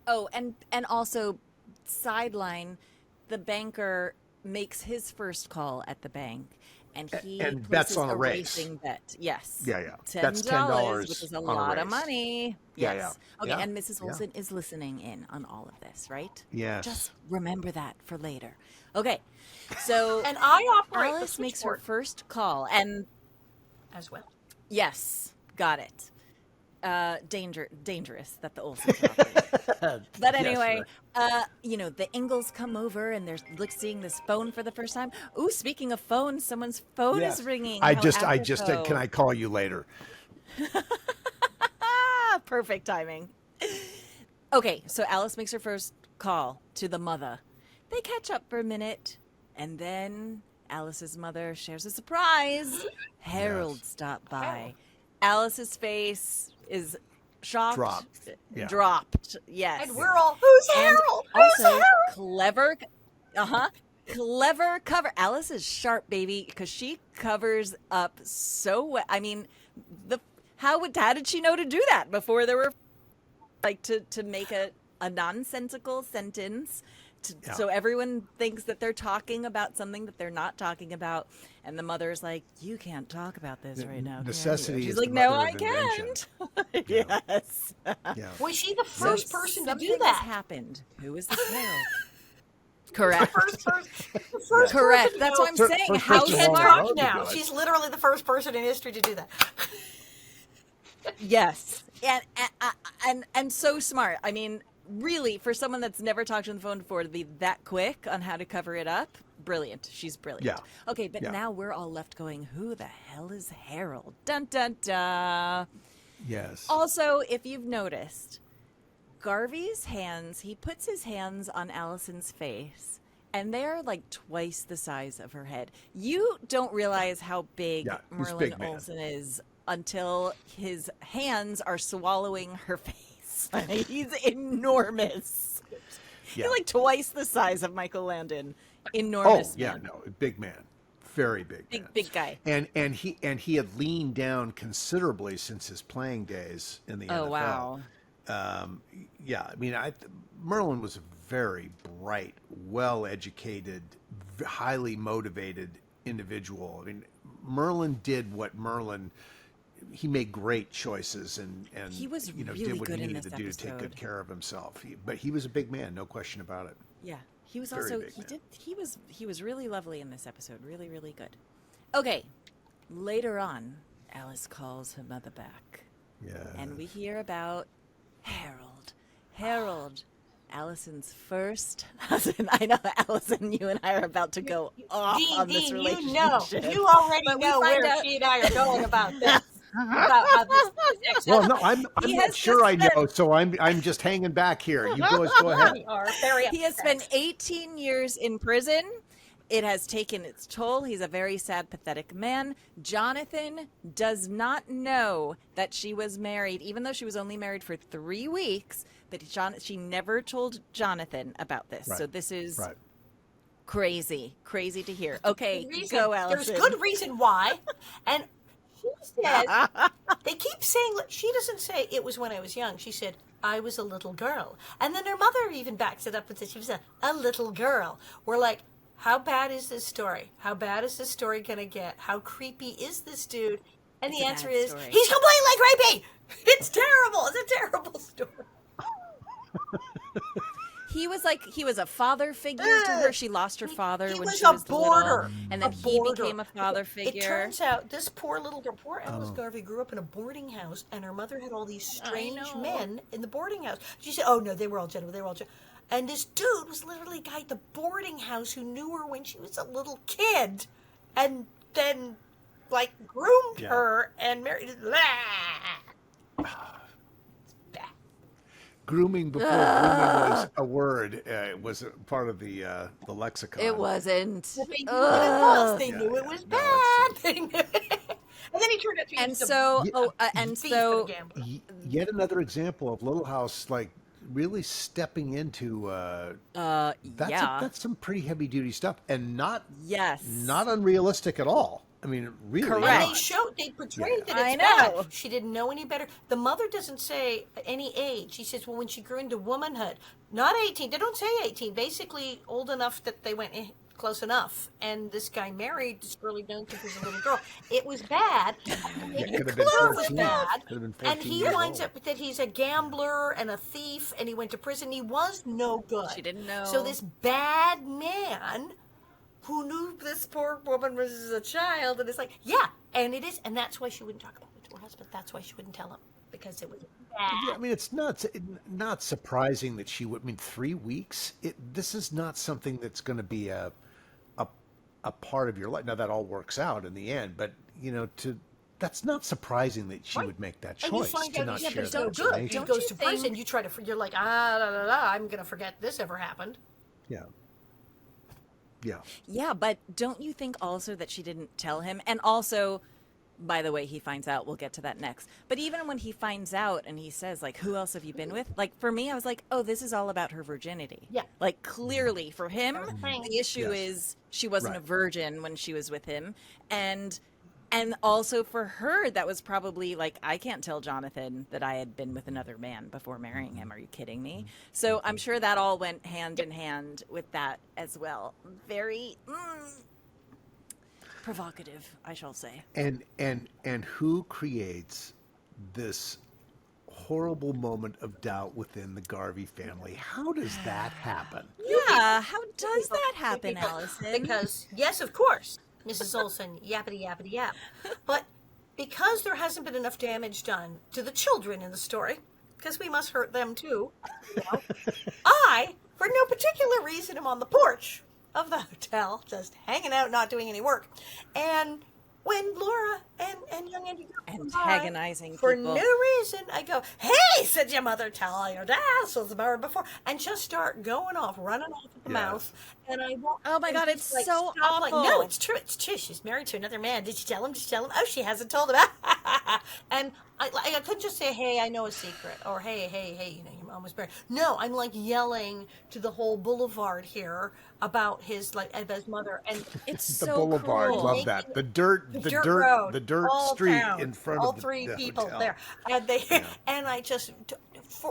[SPEAKER 3] Oh, and also, sideline, the banker makes his first call at the bank, and he
[SPEAKER 2] bets on a race.
[SPEAKER 3] Racing bet. Yes.
[SPEAKER 2] Yeah.
[SPEAKER 3] That's $10, which is a lot of money. Yes.
[SPEAKER 2] Yeah.
[SPEAKER 3] Okay, and Mrs. Oleson is listening in on all of this, right?
[SPEAKER 2] Yes.
[SPEAKER 3] Just remember that for later. Okay, so
[SPEAKER 1] and I operate
[SPEAKER 3] Alice makes her first call, and
[SPEAKER 1] as well.
[SPEAKER 3] Yes, got it. Dangerous that the Olsons operate. But anyway, the Ingalls come over and they're seeing this phone for the first time. Ooh, speaking of phones, someone's phone is ringing.
[SPEAKER 2] I just can I call you later?
[SPEAKER 3] Perfect timing. Okay, so Alice makes her first call to the mother. They catch up for a minute, and then Alice's mother shares a surprise. Harold stopped by. Alice's face is shocked. Dropped. Yes.
[SPEAKER 1] And we're all, who's Harold?
[SPEAKER 3] Also, Harold? Clever cover. Alice is sharp, baby, because she covers up so well. I mean, how did she know to do that before there were, to make a nonsensical sentence? So everyone thinks that they're talking about something that they're not talking about, and the mother's like, "You can't talk about this right now."
[SPEAKER 2] Necessity.
[SPEAKER 3] She's like, "No, I can't." Yes.
[SPEAKER 1] Was she the first person to do that?
[SPEAKER 3] Has happened. Who is this Harold? Correct.
[SPEAKER 1] The first
[SPEAKER 3] Correct. That's what I'm saying. How
[SPEAKER 1] smart now? She's literally the first person in history to do that.
[SPEAKER 3] Yes, and so smart. I mean, really, for someone that's never talked on the phone before to be that quick on how to cover it up, brilliant. She's brilliant.
[SPEAKER 2] Yeah.
[SPEAKER 3] Okay, but now we're all left going, who the hell is Harold? Dun, dun, dun.
[SPEAKER 2] Yes.
[SPEAKER 3] Also, if you've noticed, Garvey's hands, he puts his hands on Allison's face, and they're like twice the size of her head. You don't realize how big Merlin
[SPEAKER 2] big, man.
[SPEAKER 3] Olsen is until his hands are swallowing her face. He's enormous.
[SPEAKER 2] Yeah.
[SPEAKER 3] He's like twice the size of Michael Landon. Enormous.
[SPEAKER 2] Oh, yeah,
[SPEAKER 3] man.
[SPEAKER 2] no, big man. Very big man.
[SPEAKER 3] Big guy.
[SPEAKER 2] And he had leaned down considerably since his playing days in the NFL.
[SPEAKER 3] Oh, wow.
[SPEAKER 2] Yeah, I mean, Merlin was a very bright, well-educated, highly motivated individual. I mean, Merlin did what he made great choices and
[SPEAKER 3] he was
[SPEAKER 2] did
[SPEAKER 3] really
[SPEAKER 2] what
[SPEAKER 3] good
[SPEAKER 2] he
[SPEAKER 3] in
[SPEAKER 2] needed
[SPEAKER 3] this
[SPEAKER 2] to do to take
[SPEAKER 3] episode.
[SPEAKER 2] good care of himself. But he was a big man, no question about it.
[SPEAKER 3] Yeah. He was
[SPEAKER 2] Very
[SPEAKER 3] also
[SPEAKER 2] big man.
[SPEAKER 3] he was really lovely in this episode. Really, really good. Okay. Later on, Alice calls her mother back.
[SPEAKER 2] Yeah.
[SPEAKER 3] And we hear about Harold, Allison's first husband. I know, Allison, you and I are about to go off on this relationship.
[SPEAKER 1] You already
[SPEAKER 3] But we
[SPEAKER 1] know
[SPEAKER 3] find
[SPEAKER 1] where
[SPEAKER 3] out-
[SPEAKER 1] she and I are going about this. About how this
[SPEAKER 2] Well, no, I'm
[SPEAKER 3] He
[SPEAKER 2] not
[SPEAKER 3] has
[SPEAKER 2] sure I
[SPEAKER 3] just
[SPEAKER 2] know, so I'm just hanging back here. You guys go ahead.
[SPEAKER 1] we are very
[SPEAKER 3] He has
[SPEAKER 1] upset.
[SPEAKER 3] spent 18 years in prison. It has taken its toll. He's a very sad, pathetic man. Jonathan does not know that she was married, even though she was only married for 3 weeks. But she never told Jonathan about this.
[SPEAKER 2] Right.
[SPEAKER 3] So this is
[SPEAKER 2] Right.
[SPEAKER 3] crazy to hear. Okay,
[SPEAKER 1] Reason-
[SPEAKER 3] go, Allison.
[SPEAKER 1] There's good reason why. And she says, they keep saying, she doesn't say it was when I was young. She said, I was a little girl. And then her mother even backs it up and says she was a little girl. We're like, how bad is this story? How bad is this story going to get? How creepy is this dude? And
[SPEAKER 3] It's
[SPEAKER 1] the
[SPEAKER 3] a
[SPEAKER 1] answer
[SPEAKER 3] bad
[SPEAKER 1] is,
[SPEAKER 3] story.
[SPEAKER 1] he's completely creepy. It's terrible. It's a terrible story.
[SPEAKER 3] He was a father figure to her. She lost her father
[SPEAKER 1] He
[SPEAKER 3] when
[SPEAKER 1] was
[SPEAKER 3] she
[SPEAKER 1] a
[SPEAKER 3] was
[SPEAKER 1] boarder.
[SPEAKER 3] little, and then
[SPEAKER 1] A
[SPEAKER 3] he
[SPEAKER 1] boarder.
[SPEAKER 3] became a father figure.
[SPEAKER 1] It turns out this poor little girl, poor Alice Garvey, grew up in a boarding house, and her mother had all these strange
[SPEAKER 3] know.
[SPEAKER 1] men in the boarding house. She said, "Oh no, they were all gentlemen. They were all gentlemen." And this dude was literally a guy at the boarding house who knew her when she was a little kid, and then like groomed
[SPEAKER 2] Yeah.
[SPEAKER 1] her and married.
[SPEAKER 2] Grooming before grooming was a word. It was a part of the lexicon.
[SPEAKER 3] It wasn't.
[SPEAKER 1] They knew what it was. They knew it was
[SPEAKER 2] No,
[SPEAKER 1] bad. They knew and then he turned out to be
[SPEAKER 3] And
[SPEAKER 1] just a
[SPEAKER 3] so,
[SPEAKER 1] thief and a gambler.
[SPEAKER 2] Yet another example of Little House, like really stepping into. That's some pretty heavy duty stuff, and not unrealistic at all. I mean, really.
[SPEAKER 3] Correct.
[SPEAKER 2] not.
[SPEAKER 1] They portrayed that
[SPEAKER 3] I
[SPEAKER 1] it's
[SPEAKER 3] know.
[SPEAKER 1] bad. She didn't know any better. The mother doesn't say any age. She says, well, when she grew into womanhood, not 18. They don't say 18. Basically, old enough that they went close enough. And this guy married this girly don't think was a little girl. It was bad.
[SPEAKER 2] It could have been
[SPEAKER 1] It was
[SPEAKER 2] 14.
[SPEAKER 1] bad.
[SPEAKER 2] Could have been 14
[SPEAKER 1] And he
[SPEAKER 2] years
[SPEAKER 1] winds
[SPEAKER 2] old.
[SPEAKER 1] up that he's a gambler and a thief, and he went to prison. He was no good.
[SPEAKER 3] She didn't know.
[SPEAKER 1] So this bad man who knew this poor woman was a child, and it's like, yeah, and it is, and that's why she wouldn't talk about it to her husband. That's why she wouldn't tell him, because it was bad.
[SPEAKER 2] Yeah, I mean, it's not surprising that she would. I mean, 3 weeks. This is not something that's going to be a part of your life. Now that all works out in the end, but that's not surprising that she would make that
[SPEAKER 1] And you
[SPEAKER 2] choice
[SPEAKER 1] find
[SPEAKER 2] to
[SPEAKER 1] out
[SPEAKER 2] not
[SPEAKER 1] he's
[SPEAKER 2] share
[SPEAKER 1] so
[SPEAKER 2] that
[SPEAKER 1] good. He
[SPEAKER 2] information.
[SPEAKER 1] goes to
[SPEAKER 3] you think-
[SPEAKER 1] prison. You try to, you're like, I'm going to forget this ever happened.
[SPEAKER 2] Yeah. Yeah.
[SPEAKER 3] Yeah, but don't you think also that she didn't tell him? And also, by the way, he finds out. We'll get to that next. But even when he finds out and he says, like, who else have you been with? Like, for me, I was like, oh, this is all about her virginity.
[SPEAKER 1] Yeah.
[SPEAKER 3] Like, clearly, for him, the issue
[SPEAKER 2] Yes.
[SPEAKER 3] is she wasn't a
[SPEAKER 2] Right.
[SPEAKER 3] virgin when she was with him. And also for her, that was probably like, I can't tell Jonathan that I had been with another man before marrying him. Are you kidding me? So I'm sure that all went hand in hand with that as well. Very provocative, I shall say.
[SPEAKER 2] And who creates this horrible moment of doubt within the Garvey family? How does that happen?
[SPEAKER 3] Yeah, how does that happen, Allison?
[SPEAKER 1] Because, yes, of course, Mrs. Olsen, yappity yappity yap. But because there hasn't been enough damage done to the children in the story, because we must hurt them too. You know, I, for no particular reason, am on the porch of the hotel, just hanging out, not doing any work. And when Laura and young Andy go
[SPEAKER 3] antagonizing
[SPEAKER 1] for
[SPEAKER 3] people.
[SPEAKER 1] no reason, I go, "Hey, said your mother, tell your dad was the bird before," and just start going off, running off at the mouth. And I won't.
[SPEAKER 3] Oh my God, it's
[SPEAKER 1] like,
[SPEAKER 3] so
[SPEAKER 1] stop,
[SPEAKER 3] awful.
[SPEAKER 1] Like, no, it's true. It's true. She's married to another man. Did she tell him? Did she tell him? Oh, she hasn't told him. And I couldn't just say, "Hey, I know a secret," or "Hey, you know, your mom was married." No, I'm like yelling to the whole boulevard here about his mother, and
[SPEAKER 3] It's
[SPEAKER 2] The
[SPEAKER 3] so
[SPEAKER 2] boulevard,
[SPEAKER 3] cruel.
[SPEAKER 2] love that. The dirt
[SPEAKER 1] road,
[SPEAKER 2] the dirt
[SPEAKER 1] all
[SPEAKER 2] street
[SPEAKER 1] town,
[SPEAKER 2] in front
[SPEAKER 1] all
[SPEAKER 2] of
[SPEAKER 1] three
[SPEAKER 2] the
[SPEAKER 1] people
[SPEAKER 2] hotel.
[SPEAKER 1] there, and and I just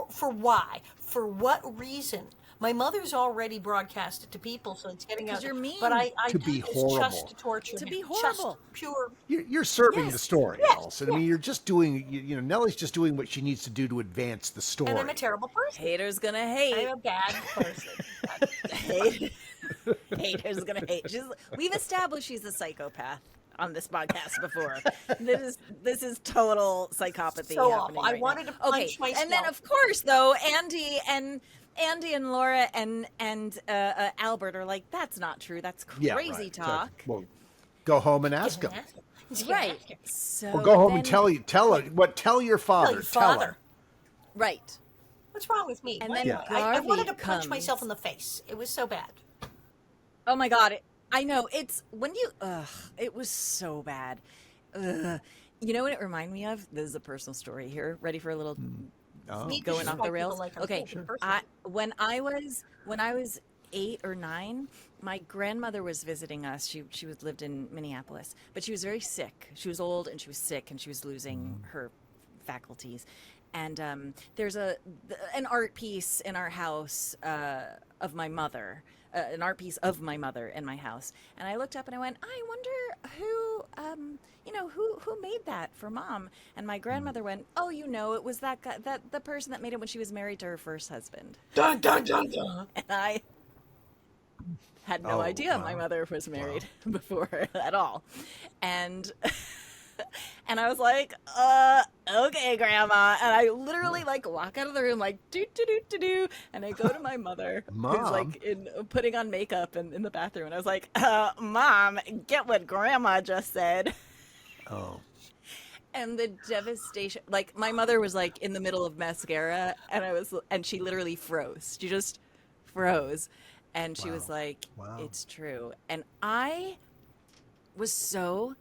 [SPEAKER 1] for why? For what reason? My mother's already broadcast it to people, so it's getting out.
[SPEAKER 3] Because you're mean.
[SPEAKER 1] But
[SPEAKER 2] To be
[SPEAKER 1] it's
[SPEAKER 2] horrible.
[SPEAKER 1] just to torture.
[SPEAKER 3] To
[SPEAKER 1] him.
[SPEAKER 3] be
[SPEAKER 1] Just
[SPEAKER 3] horrible.
[SPEAKER 1] pure.
[SPEAKER 2] You're serving the
[SPEAKER 3] Yes.
[SPEAKER 2] story,
[SPEAKER 1] Yes,
[SPEAKER 2] Alison. I mean, you're just doing, Nellie's just doing what she needs to do to advance the story.
[SPEAKER 1] And I'm a terrible person.
[SPEAKER 3] Haters gonna hate.
[SPEAKER 1] I'm a bad person.
[SPEAKER 3] Haters gonna hate. We've established she's a psychopath on this podcast before. This is total psychopathy
[SPEAKER 1] So
[SPEAKER 3] happening
[SPEAKER 1] awful. I
[SPEAKER 3] right
[SPEAKER 1] wanted
[SPEAKER 3] now.
[SPEAKER 1] to punch myself.
[SPEAKER 3] And then of course though, Andy and Laura and Albert are like, that's not true. That's
[SPEAKER 2] Yeah,
[SPEAKER 3] crazy
[SPEAKER 2] right.
[SPEAKER 3] talk.
[SPEAKER 2] Well, go home and ask him.
[SPEAKER 3] Right. So
[SPEAKER 2] Or go home
[SPEAKER 3] then,
[SPEAKER 2] and tell your father.
[SPEAKER 1] Tell your
[SPEAKER 2] Tell
[SPEAKER 1] father.
[SPEAKER 2] him.
[SPEAKER 3] Right.
[SPEAKER 1] What's wrong with me?
[SPEAKER 3] And then
[SPEAKER 2] Yeah.
[SPEAKER 1] I wanted to
[SPEAKER 3] Garvey
[SPEAKER 1] punch myself
[SPEAKER 3] comes.
[SPEAKER 1] in the face. It was so bad.
[SPEAKER 3] Oh my God. I know. It's when you, it was so bad. You know what it reminded me of? This is a personal story here. Ready for a little
[SPEAKER 2] Oh.
[SPEAKER 1] Me,
[SPEAKER 3] going
[SPEAKER 1] this is
[SPEAKER 3] off
[SPEAKER 1] why
[SPEAKER 3] the
[SPEAKER 1] people
[SPEAKER 3] rails?
[SPEAKER 1] like our
[SPEAKER 3] Okay.
[SPEAKER 1] culture personally.
[SPEAKER 3] When I was 8 or 9, my grandmother was visiting us. She lived in Minneapolis, but she was very sick. She was old and she was sick and she was losing her faculties. And there's an art piece in our house of my mother, an art piece of my mother in my house. And I looked up and I went, I wonder who made that for Mom? And my grandmother went, oh, it was that guy, the person that made it when she was married to her first husband.
[SPEAKER 1] Dun dun dun dun.
[SPEAKER 3] And I had no idea my mother was married before at all. And and I was like, okay, Grandma. And I literally walk out of the room do. And I go to my mother,
[SPEAKER 2] Mom.
[SPEAKER 3] who's putting on makeup in the bathroom. And I was like, Mom, get what Grandma just said.
[SPEAKER 2] Oh.
[SPEAKER 3] And the devastation, my mother was in the middle of mascara and she literally froze. She just froze. And she was like,
[SPEAKER 2] Wow.
[SPEAKER 3] it's true. And I was so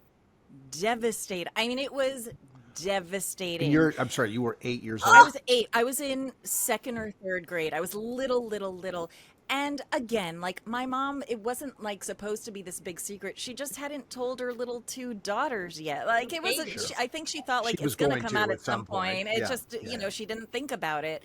[SPEAKER 3] devastated. I mean, it was devastating.
[SPEAKER 2] I'm sorry, you were 8 years old?
[SPEAKER 3] I was 8. I was in 2nd or 3rd grade. I was little. And again, my mom, it wasn't supposed to be this big secret. She just hadn't told her little 2 daughters yet. It wasn't,
[SPEAKER 2] Sure.
[SPEAKER 3] I think she thought
[SPEAKER 2] She
[SPEAKER 3] it's
[SPEAKER 2] was
[SPEAKER 3] going to
[SPEAKER 2] going
[SPEAKER 3] come
[SPEAKER 2] to
[SPEAKER 3] out
[SPEAKER 2] at
[SPEAKER 3] at some
[SPEAKER 2] some point.
[SPEAKER 3] point. It
[SPEAKER 2] Yeah,
[SPEAKER 3] just,
[SPEAKER 2] yeah.
[SPEAKER 3] she didn't think about it.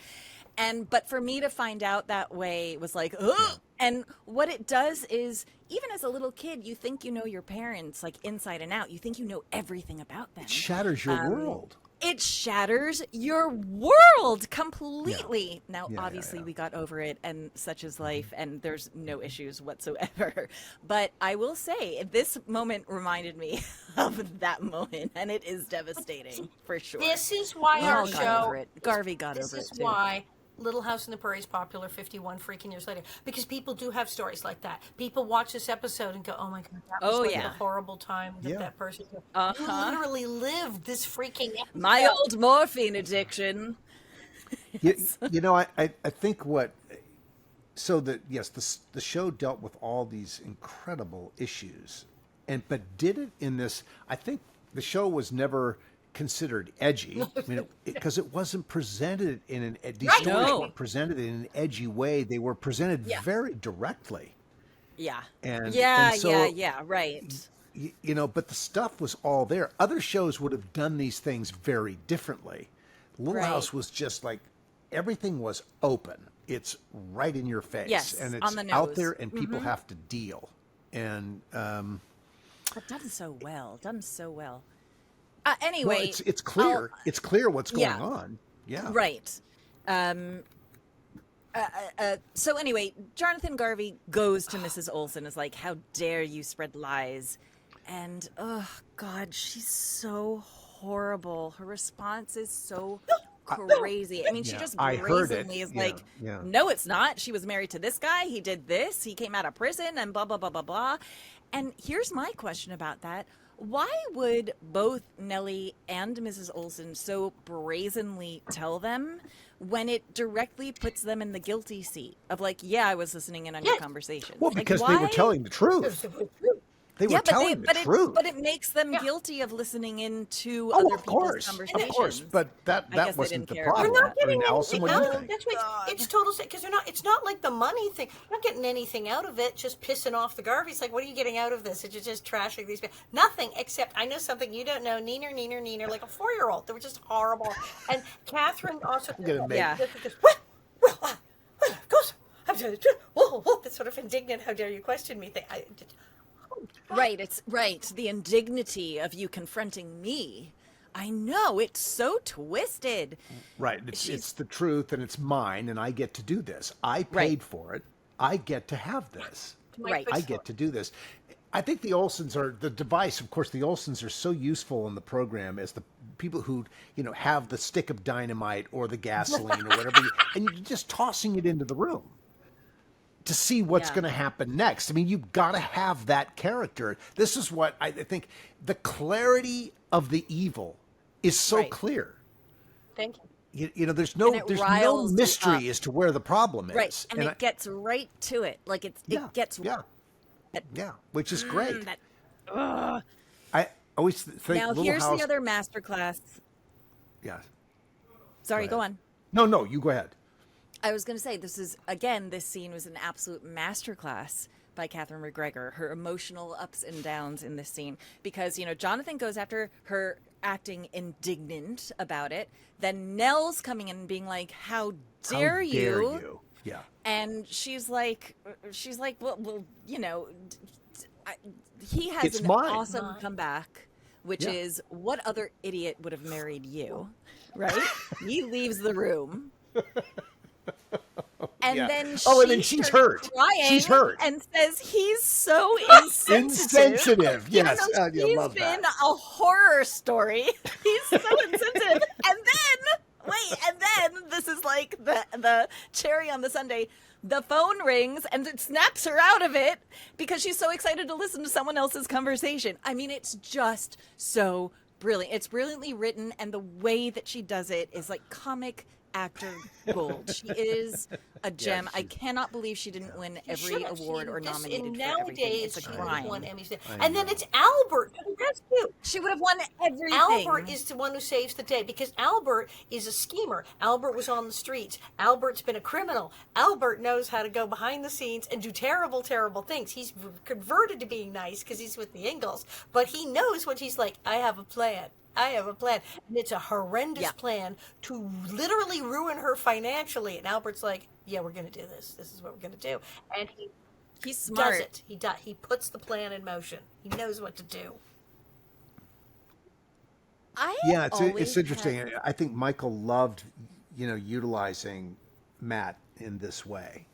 [SPEAKER 3] But for me to find out that way was ugh. And what it does is, even as a little kid, you think you know your parents inside and out. You think you know everything about them.
[SPEAKER 2] It shatters your world.
[SPEAKER 3] It shatters your world completely. Now,
[SPEAKER 2] Yeah,
[SPEAKER 3] obviously,
[SPEAKER 2] yeah.
[SPEAKER 3] we got over it, and such is life, and there's no issues whatsoever. But I will say, this moment reminded me of that moment, and it is devastating, for sure.
[SPEAKER 1] This is why
[SPEAKER 3] We
[SPEAKER 1] our
[SPEAKER 3] all got
[SPEAKER 1] show.
[SPEAKER 3] over it. Garvey got
[SPEAKER 1] This
[SPEAKER 3] over it,
[SPEAKER 1] is
[SPEAKER 3] too.
[SPEAKER 1] why Little House in the Prairie is popular 51 freaking years later, because people do have stories like that. People watch this episode and go, "Oh my God, that was
[SPEAKER 3] Oh,
[SPEAKER 1] the
[SPEAKER 3] yeah.
[SPEAKER 1] horrible time that
[SPEAKER 2] Yeah.
[SPEAKER 1] that person who
[SPEAKER 3] Uh-huh.
[SPEAKER 1] literally lived this freaking episode."
[SPEAKER 3] My old morphine addiction.
[SPEAKER 2] I think the show dealt with all these incredible issues, but did it in this, I think the show was never considered edgy. I mean, because it wasn't presented in these
[SPEAKER 1] Right.
[SPEAKER 2] stories
[SPEAKER 3] No.
[SPEAKER 2] weren't presented in an edgy way. They were presented
[SPEAKER 3] Yeah.
[SPEAKER 2] very directly.
[SPEAKER 3] Yeah.
[SPEAKER 2] And
[SPEAKER 3] Yeah,
[SPEAKER 2] so,
[SPEAKER 3] right.
[SPEAKER 2] but the stuff was all there. Other shows would have done these things very differently. Little
[SPEAKER 3] Right.
[SPEAKER 2] House was just everything was open. It's right in your face,
[SPEAKER 3] Yes,
[SPEAKER 2] and it's
[SPEAKER 3] on the
[SPEAKER 2] out
[SPEAKER 3] nose.
[SPEAKER 2] there, and people have to deal. And
[SPEAKER 3] But done so well.
[SPEAKER 2] well,
[SPEAKER 3] Anyway.
[SPEAKER 2] it's clear. It's clear what's going
[SPEAKER 3] yeah.
[SPEAKER 2] on. Yeah,
[SPEAKER 3] Right. So anyway, Jonathan Garvey goes to Mrs. Oleson, is like, how dare you spread lies? And, oh, God, she's so horrible. Her response is so crazy. I mean, she
[SPEAKER 2] Yeah,
[SPEAKER 3] just
[SPEAKER 2] I heard it.
[SPEAKER 3] brazenly is
[SPEAKER 2] Yeah,
[SPEAKER 3] like,
[SPEAKER 2] yeah.
[SPEAKER 3] no, it's not. She was married to this guy. He did this. He came out of prison and blah, blah, blah, blah, blah. And here's my question about that. Why would both Nellie and Mrs. Oleson so brazenly tell them when it directly puts them in the guilty seat of like, yeah, I was listening in on your conversation?
[SPEAKER 2] Well,
[SPEAKER 3] Like,
[SPEAKER 2] because they were
[SPEAKER 3] why?
[SPEAKER 2] telling the truth. They were telling the truth.
[SPEAKER 3] But it makes them guilty of listening into
[SPEAKER 2] Oh,
[SPEAKER 3] other
[SPEAKER 2] of
[SPEAKER 3] people's
[SPEAKER 2] course,
[SPEAKER 3] conversations.
[SPEAKER 2] but
[SPEAKER 3] I guess
[SPEAKER 2] that
[SPEAKER 3] they
[SPEAKER 2] wasn't
[SPEAKER 3] didn't
[SPEAKER 2] the
[SPEAKER 3] care about
[SPEAKER 2] problem.
[SPEAKER 1] They're not
[SPEAKER 2] I mean,
[SPEAKER 1] getting
[SPEAKER 2] Alison,
[SPEAKER 1] anything
[SPEAKER 2] what do you
[SPEAKER 1] out.
[SPEAKER 2] think?
[SPEAKER 1] That's what it's total because they're not. It's not like the money thing. They're not getting anything out of it. Just pissing off the Garveys. Like, what are you getting out of this? It's just trashing these people. Nothing except I know something you don't know. Neener, like a 4-year-old. They were just horrible. And Catherine also. Well, of course. I'm just, whoa, that's sort of indignant. How dare you question me?
[SPEAKER 3] Right, it's right. The indignity of you confronting me. I know, it's so twisted.
[SPEAKER 2] Right. It's the truth and it's mine and I get to do this. I paid for it. I get to have this.
[SPEAKER 3] Right.
[SPEAKER 2] I get to do this. I think the Olsons are the device. Of course, the Olsons are so useful in the program as the people who, have the stick of dynamite or the gasoline or whatever, and you're just tossing it into the room to see what's going to happen next. I mean, you've got to have that character. This is what I think the clarity of the evil is so clear.
[SPEAKER 1] Thank you.
[SPEAKER 2] There's no mystery as to where the problem is.
[SPEAKER 3] Right, and it gets right to it. Like it gets
[SPEAKER 2] which is great. I always think
[SPEAKER 3] now
[SPEAKER 2] Little
[SPEAKER 3] here's
[SPEAKER 2] House.
[SPEAKER 3] the other masterclass.
[SPEAKER 2] Yeah.
[SPEAKER 3] Sorry, go on.
[SPEAKER 2] No, you go ahead.
[SPEAKER 3] I was going to say, this scene was an absolute masterclass by Catherine McGregor, her emotional ups and downs in this scene. Because, Jonathan goes after her acting indignant about it. Then Nell's coming in and being like, how dare you?
[SPEAKER 2] Yeah.
[SPEAKER 3] And she's like, well, he has
[SPEAKER 2] It's
[SPEAKER 3] an
[SPEAKER 2] mine.
[SPEAKER 3] awesome comeback, which is, what other idiot would have married you? Right? He leaves the room. And then
[SPEAKER 2] and then she's hurt. She's hurt
[SPEAKER 3] and says he's so
[SPEAKER 2] insensitive. Yes,
[SPEAKER 3] he's
[SPEAKER 2] love
[SPEAKER 3] been
[SPEAKER 2] that.
[SPEAKER 3] a horror story. He's so insensitive. And then this is like the cherry on the sundae. The phone rings and it snaps her out of it because she's so excited to listen to someone else's conversation. I mean, it's just so brilliant. It's brilliantly written, and the way that she does it is like comic actor gold. She is a gem.
[SPEAKER 2] Yes,
[SPEAKER 3] I cannot believe she didn't win every award or nominated for everything.
[SPEAKER 1] Nowadays,
[SPEAKER 3] It's a
[SPEAKER 1] she would have
[SPEAKER 3] crime.
[SPEAKER 1] won Emmys. And then it's Albert to the rescue.
[SPEAKER 3] She would have won everything.
[SPEAKER 1] Albert is the one who saves the day because Albert is a schemer. Albert was on the streets. Albert's been a criminal. Albert knows how to go behind the scenes and do terrible, terrible things. He's converted to being nice because he's with the Ingalls, but he knows what he's like. I have a plan. And it's a horrendous plan to literally ruin her financially. And Albert's like, yeah, we're going to do this. This is what we're going to do. And
[SPEAKER 3] he's smart.
[SPEAKER 1] Does it. He puts the plan in motion. He knows what to do.
[SPEAKER 2] It's interesting. I think Michael loved, utilizing Matt in this way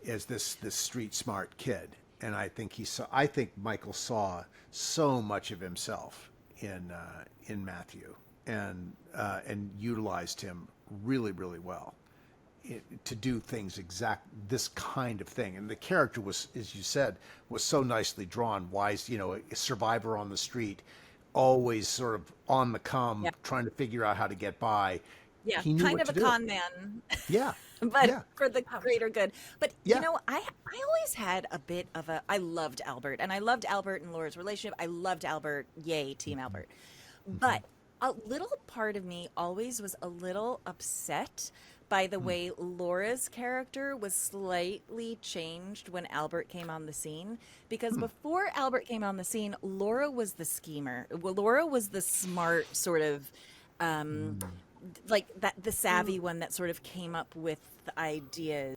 [SPEAKER 2] as this street smart kid. And I think Michael saw so much of himself in Matthew and utilized him really, really well to do things this kind of thing. And the character was, as you said, was so nicely drawn. Wise, a survivor on the street, always sort of on the come, trying to figure out how to get by.
[SPEAKER 3] Yeah,
[SPEAKER 2] he knew
[SPEAKER 3] kind
[SPEAKER 2] what
[SPEAKER 3] of
[SPEAKER 2] to
[SPEAKER 3] a
[SPEAKER 2] do.
[SPEAKER 3] con man.
[SPEAKER 2] Yeah.
[SPEAKER 3] But for the greater good. But, I always had a bit of I loved Albert. And I loved Albert and Laura's relationship. I loved Albert. Yay, Team Albert. But a little part of me always was a little upset by the way Laura's character was slightly changed when Albert came on the scene. Because before Albert came on the scene, Laura was the schemer. Well, Laura was the smart sort of... like the savvy one that sort of came up with the ideas.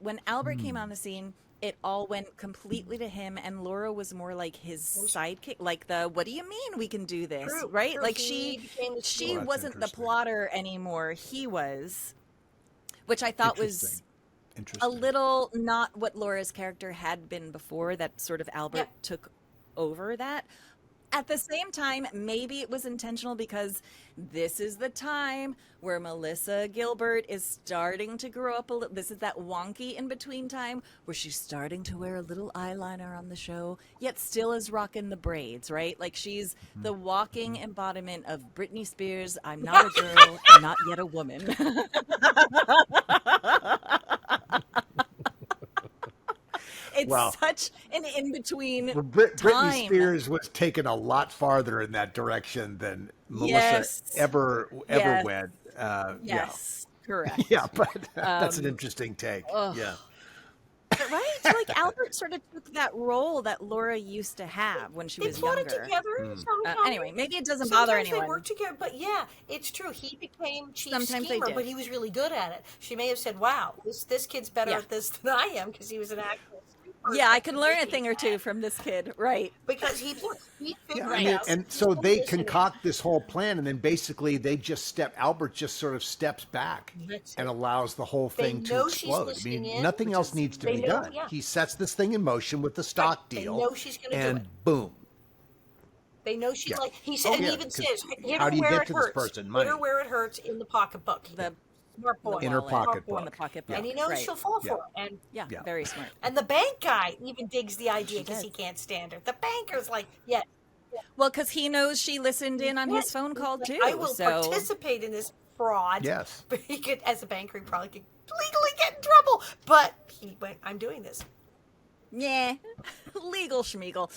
[SPEAKER 3] When Albert came on the scene, it all went completely to him, and Laura was more like his sidekick, like what do you mean we can do this? Right? Like she wasn't the plotter anymore. He was, which I thought was a little not what Laura's character had been before, that sort of Albert took over that. at the same time, maybe it was intentional because this is the time where Melissa Gilbert is starting to grow up a little. This is that wonky in between time where she's starting to wear a little eyeliner on the show, yet still is rocking the braids, right? Like she's the walking embodiment of Britney Spears. I'm not a girl, not yet a woman. It's such an in-between
[SPEAKER 2] Britney
[SPEAKER 3] time.
[SPEAKER 2] Spears was taken a lot farther in that direction than Melissa ever went.
[SPEAKER 3] Yes, correct.
[SPEAKER 2] Yeah, but that's an interesting take. Yeah.
[SPEAKER 3] Right? Like Albert sort of took that role that Laura used to have when she was younger.
[SPEAKER 1] They plotted together.
[SPEAKER 3] Anyway, maybe it doesn't bother anyone.
[SPEAKER 1] They worked together, but yeah, it's true. He became chief schemer, but he was really good at it. She may have said, "Wow, this kid's better at this than I am," because he was an actor.
[SPEAKER 3] Yeah, I could learn a thing or two from this kid, right?
[SPEAKER 1] Because he figured out.
[SPEAKER 2] And so they concoct this whole plan, and then basically Albert just sort of steps back and allows the whole thing to explode. I mean, nothing else needs to be done. Yeah. He sets this thing in motion with the stock deal,
[SPEAKER 1] they know she's going to do it.
[SPEAKER 2] Boom.
[SPEAKER 1] They know she's like, he said, and even says,
[SPEAKER 2] how do you get to this person? Money.
[SPEAKER 1] Hit her where it hurts in the pocketbook.
[SPEAKER 2] In her pocketbook.
[SPEAKER 3] In the pocketbook.
[SPEAKER 1] And he knows she'll fall for it. And
[SPEAKER 3] very smart.
[SPEAKER 1] And the bank guy even digs the idea because he can't stand her. The banker's like,
[SPEAKER 3] well, because he knows she listened in on his phone call too.
[SPEAKER 1] I will participate in this fraud.
[SPEAKER 2] Yes.
[SPEAKER 1] But he could, as a banker, he probably could legally get in trouble. But he went, I'm doing this.
[SPEAKER 3] Yeah, legal schmeagle.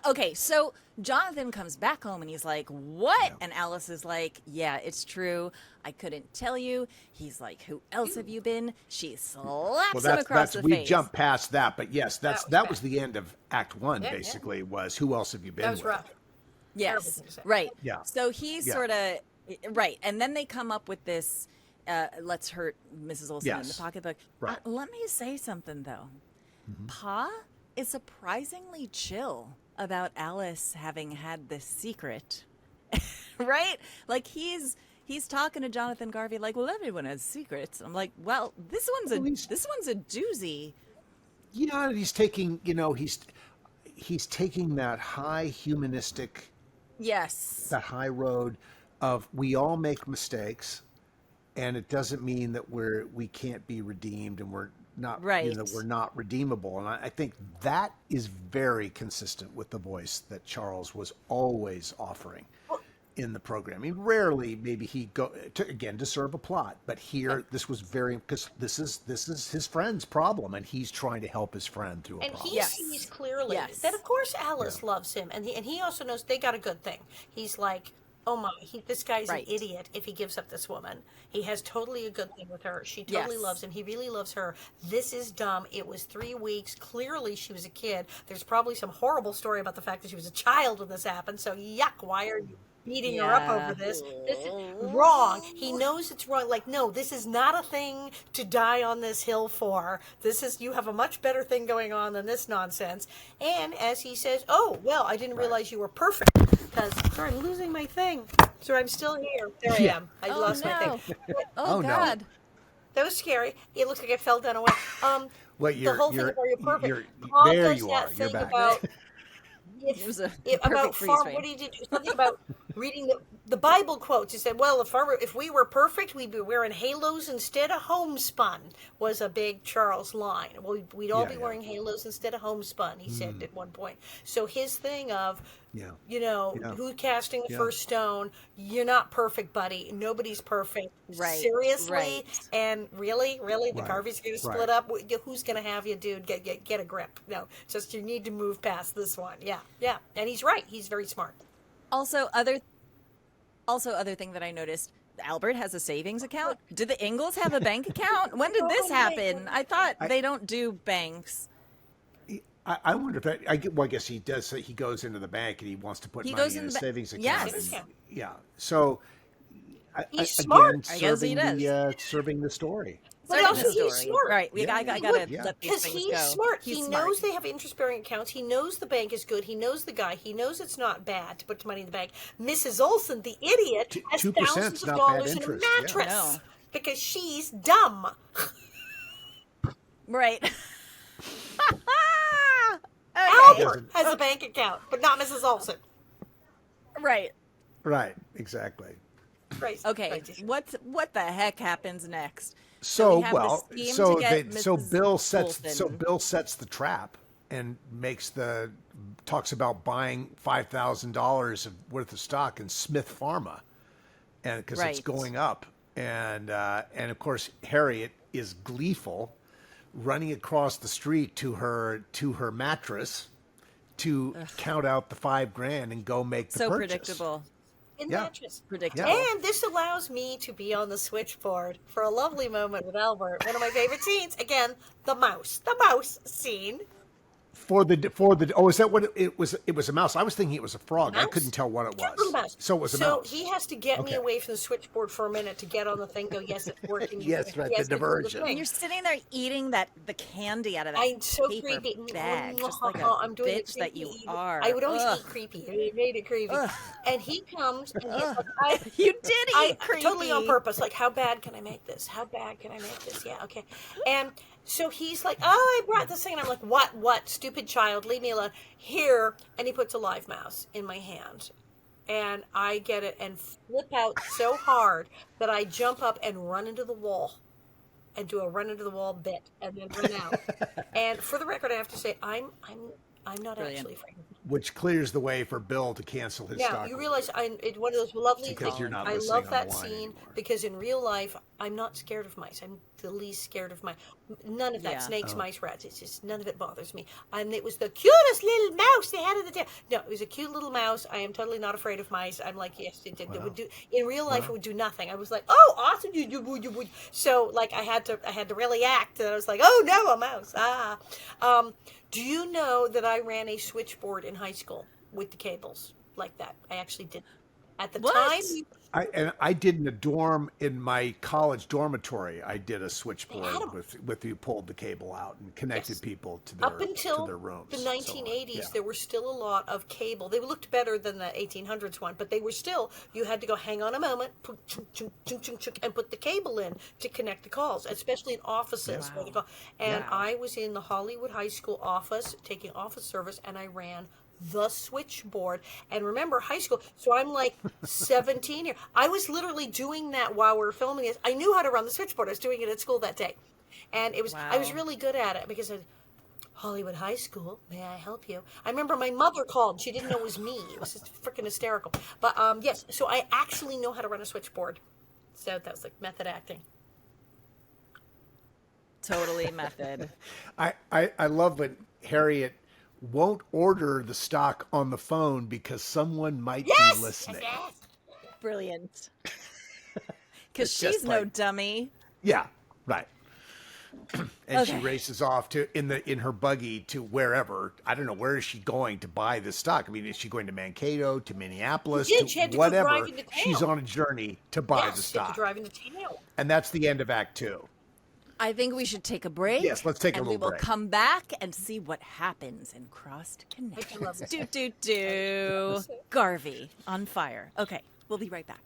[SPEAKER 3] Okay, so Jonathan comes back home and he's like, what? Yeah. And Alice is like, yeah, it's true. I couldn't tell you. He's like, who else have you been? She slaps him across the face.
[SPEAKER 2] We jumped past that, but yes, that was the end of Act 1, basically, was who else have you been
[SPEAKER 1] with? That was rough.
[SPEAKER 3] Yes, right.
[SPEAKER 2] Yeah.
[SPEAKER 3] So he's sort of, right. And then they come up with this, let's hurt Mrs. Oleson in the pocketbook.
[SPEAKER 2] Right.
[SPEAKER 3] Let me say something, though. Mm-hmm. Pa is surprisingly chill about Alice having had this secret, right? Like he's talking to Jonathan Garvey like, well, everyone has secrets. I'm like, well, this one's a doozy.
[SPEAKER 2] Yeah, he's taking, he's taking that high humanistic, that high road of we all make mistakes, and it doesn't mean that we can't be redeemed and we're not that we're not redeemable. And I think that is very consistent with the voice that Charles was always offering in the program. I mean, rarely maybe he to serve a plot, but here this was very, because this is his friend's problem, and he's trying to help his friend through a problem.
[SPEAKER 1] And he sees clearly that of course Alice loves him, and he also knows they got a good thing. He's like, oh my, this guy's an idiot if he gives up this woman. He has totally a good thing with her. She totally loves him. He really loves her. This is dumb. It was 3 weeks. Clearly she was a kid. There's probably some horrible story about the fact that she was a child when this happened. So yuck, why are you beating her up over this? This is wrong. He knows it's wrong. Like, no, this is not a thing to die on this hill for. You have a much better thing going on than this nonsense. And as he says, oh, well, I didn't realize you were perfect. Because, sorry, I'm losing my thing. So I'm still here. There I am. I lost my thing.
[SPEAKER 3] Oh, God.
[SPEAKER 2] No.
[SPEAKER 1] That was scary. It looks like I fell down a well. The whole thing about you're perfect.
[SPEAKER 2] There you are. You're back.
[SPEAKER 3] It was
[SPEAKER 1] about farm. What did he do? Something about reading the Bible quotes. He said, "Well, if we were perfect, we'd be wearing halos instead of homespun." Was a big Charles line. Well, we'd all be wearing halos instead of homespun. He said at one point. So his thing of, who casting the first stone? You're not perfect, buddy. Nobody's perfect.
[SPEAKER 3] Right.
[SPEAKER 1] Seriously, and really, the Garveys are going to split up. Who's going to have you, dude? Get a grip. No, just you need to move past this one. Yeah, and he's right. He's very smart.
[SPEAKER 3] Also, other thing that I noticed, Albert has a savings account. Do the Ingalls have a bank account? When did this happen? I thought they don't do banks.
[SPEAKER 2] I wonder if that. I guess he does. He goes into the bank and he wants to put money in his savings account.
[SPEAKER 3] Yes.
[SPEAKER 2] Yeah. So
[SPEAKER 1] he's smart.
[SPEAKER 2] Serving the story.
[SPEAKER 1] But also he's smart.
[SPEAKER 3] Right. I got to let these things go.
[SPEAKER 1] Because he's smart. He knows they have interest-bearing accounts. He knows the bank is good. He knows the guy. He knows it's not bad to put money in the bank. Mrs. Olson, the idiot, has thousands of dollars in a mattress.
[SPEAKER 2] Yeah.
[SPEAKER 1] No. Because she's dumb.
[SPEAKER 3] Right.
[SPEAKER 1] Albert has a bank account, but not Mrs. Olson.
[SPEAKER 3] Right.
[SPEAKER 2] Right. Exactly.
[SPEAKER 1] Crazy.
[SPEAKER 3] Okay.
[SPEAKER 1] Crazy.
[SPEAKER 3] What the heck happens next?
[SPEAKER 2] So
[SPEAKER 3] we have this
[SPEAKER 2] well,
[SPEAKER 3] scheme
[SPEAKER 2] so
[SPEAKER 3] to get
[SPEAKER 2] they, so
[SPEAKER 3] Mrs.
[SPEAKER 2] Bill
[SPEAKER 3] Coulson.
[SPEAKER 2] sets the trap and talks about buying $5,000 worth of stock in Smith Pharma, and because it's
[SPEAKER 3] Right.
[SPEAKER 2] going up, and of course Harriet is gleeful, running across the street to her mattress to count out the $5,000 and go make the
[SPEAKER 3] So
[SPEAKER 2] purchase.
[SPEAKER 3] predictable.
[SPEAKER 1] In
[SPEAKER 2] Yeah.
[SPEAKER 1] mattress.
[SPEAKER 3] Predictable.
[SPEAKER 1] And this allows me to be on the switchboard for a lovely moment with Albert. One of my favorite scenes. Again, the mouse scene.
[SPEAKER 2] For the is that what it was? It was a mouse. I was thinking it was a frog. I
[SPEAKER 1] Mouse?
[SPEAKER 2] couldn't tell what it
[SPEAKER 1] Cute
[SPEAKER 2] was.
[SPEAKER 1] little mouse.
[SPEAKER 2] So it was a mouse.
[SPEAKER 1] So he has to get me
[SPEAKER 2] Okay.
[SPEAKER 1] away from the switchboard for a minute to get on the thing. Go, yes, it's working.
[SPEAKER 2] Yes, right, the
[SPEAKER 1] it's
[SPEAKER 2] diversion.
[SPEAKER 1] thing.
[SPEAKER 3] And you're sitting there eating the candy out of that
[SPEAKER 1] I'm so
[SPEAKER 3] paper
[SPEAKER 1] creepy.
[SPEAKER 3] bag, just like a
[SPEAKER 1] I'm doing
[SPEAKER 3] bitch that you are.
[SPEAKER 1] I would always
[SPEAKER 3] Ugh.
[SPEAKER 1] eat creepy. It made it creepy.
[SPEAKER 3] Ugh.
[SPEAKER 1] And he comes and he's
[SPEAKER 3] Ugh.
[SPEAKER 1] like,
[SPEAKER 3] You did eat creepy.
[SPEAKER 1] totally on purpose. Like, how bad can I make this? How bad can I make this? Yeah, okay. And so he's like, oh, I brought this thing. And I'm like, what? Stupid child, leave me alone. Here. And he puts a live mouse in my hand. And I get it and flip out so hard that I jump up and run into the wall and do a run into the wall bit and then run out. And for the record, I have to say, I'm not
[SPEAKER 3] Brilliant.
[SPEAKER 1] actually frightened.
[SPEAKER 2] Which clears the way for Bill to cancel his
[SPEAKER 1] Now,
[SPEAKER 2] stock.
[SPEAKER 1] you realize it's one of those lovely
[SPEAKER 2] Because
[SPEAKER 1] things.
[SPEAKER 2] you're not
[SPEAKER 1] I
[SPEAKER 2] listening
[SPEAKER 1] love
[SPEAKER 2] on
[SPEAKER 1] that
[SPEAKER 2] the line
[SPEAKER 1] scene
[SPEAKER 2] anymore.
[SPEAKER 1] because in real life, I'm not scared of mice. I'm the least scared of mice. None of that.
[SPEAKER 3] Yeah.
[SPEAKER 1] Snakes,
[SPEAKER 2] Oh.
[SPEAKER 1] mice, rats. It's just none of it bothers me. And it was the cutest little mouse they had at the tail. No, it was a cute little mouse. I am totally not afraid of mice. I'm like, yes, it would do. In real life, it would do nothing. I was like, oh, awesome. You would. So like, I had to really act. And I was like, oh no, a mouse. Do you know that I ran a switchboard in high school with the cables like that? I actually did. At the
[SPEAKER 3] What?
[SPEAKER 1] time,
[SPEAKER 2] I did in a dorm in my college dormitory. I did a switchboard
[SPEAKER 1] They had 'em.
[SPEAKER 2] with you pulled the cable out and connected
[SPEAKER 1] Yes.
[SPEAKER 2] people to their
[SPEAKER 1] up until
[SPEAKER 2] to their rooms.
[SPEAKER 1] the
[SPEAKER 2] so on.
[SPEAKER 1] 1980s,
[SPEAKER 2] Yeah.
[SPEAKER 1] there were still a lot of cable. They looked better than the 1800s one, but they were still, you had to go, hang on a moment, and put the cable in to connect the calls, especially in offices. Where the call. And
[SPEAKER 3] Yeah.
[SPEAKER 1] I was in the Hollywood High School office, taking office service, and I ran the switchboard. And remember, high school, so I'm like 17 here. I was literally doing that while we were filming this. I knew how to run the switchboard. I was doing it at school that day. And it was I was
[SPEAKER 3] Wow.
[SPEAKER 1] really good at it because Hollywood High School, may I help you? I remember my mother called. She didn't know it was me. It was just freaking hysterical. But yes, so I actually know how to run a switchboard. So that was like method acting.
[SPEAKER 3] Totally method.
[SPEAKER 2] I love when Harriet won't order the stock on the phone because someone might
[SPEAKER 1] Yes!
[SPEAKER 2] be listening.
[SPEAKER 1] Yes!
[SPEAKER 3] Brilliant. Because
[SPEAKER 2] It's just
[SPEAKER 3] she's no
[SPEAKER 2] like-
[SPEAKER 3] dummy.
[SPEAKER 2] Yeah, right. And she
[SPEAKER 3] Okay.
[SPEAKER 2] races off to in her buggy to wherever. I don't know, where is she going to buy this stock? I mean, is she going to Mankato, to Minneapolis,
[SPEAKER 1] She did. She had to go
[SPEAKER 2] whatever?
[SPEAKER 1] drive into town.
[SPEAKER 2] She's on a journey to buy the
[SPEAKER 1] Yes, you have to
[SPEAKER 2] stock,
[SPEAKER 1] drive into town.
[SPEAKER 2] and that's the end of Act 2.
[SPEAKER 3] I think we should take a break.
[SPEAKER 2] Yes, let's take a
[SPEAKER 3] and
[SPEAKER 2] little
[SPEAKER 3] we will
[SPEAKER 2] break.
[SPEAKER 3] come back and see what happens in Crossed
[SPEAKER 1] I love
[SPEAKER 3] Connections.
[SPEAKER 1] this.
[SPEAKER 3] Do. Garvey on fire. Okay, we'll be right back.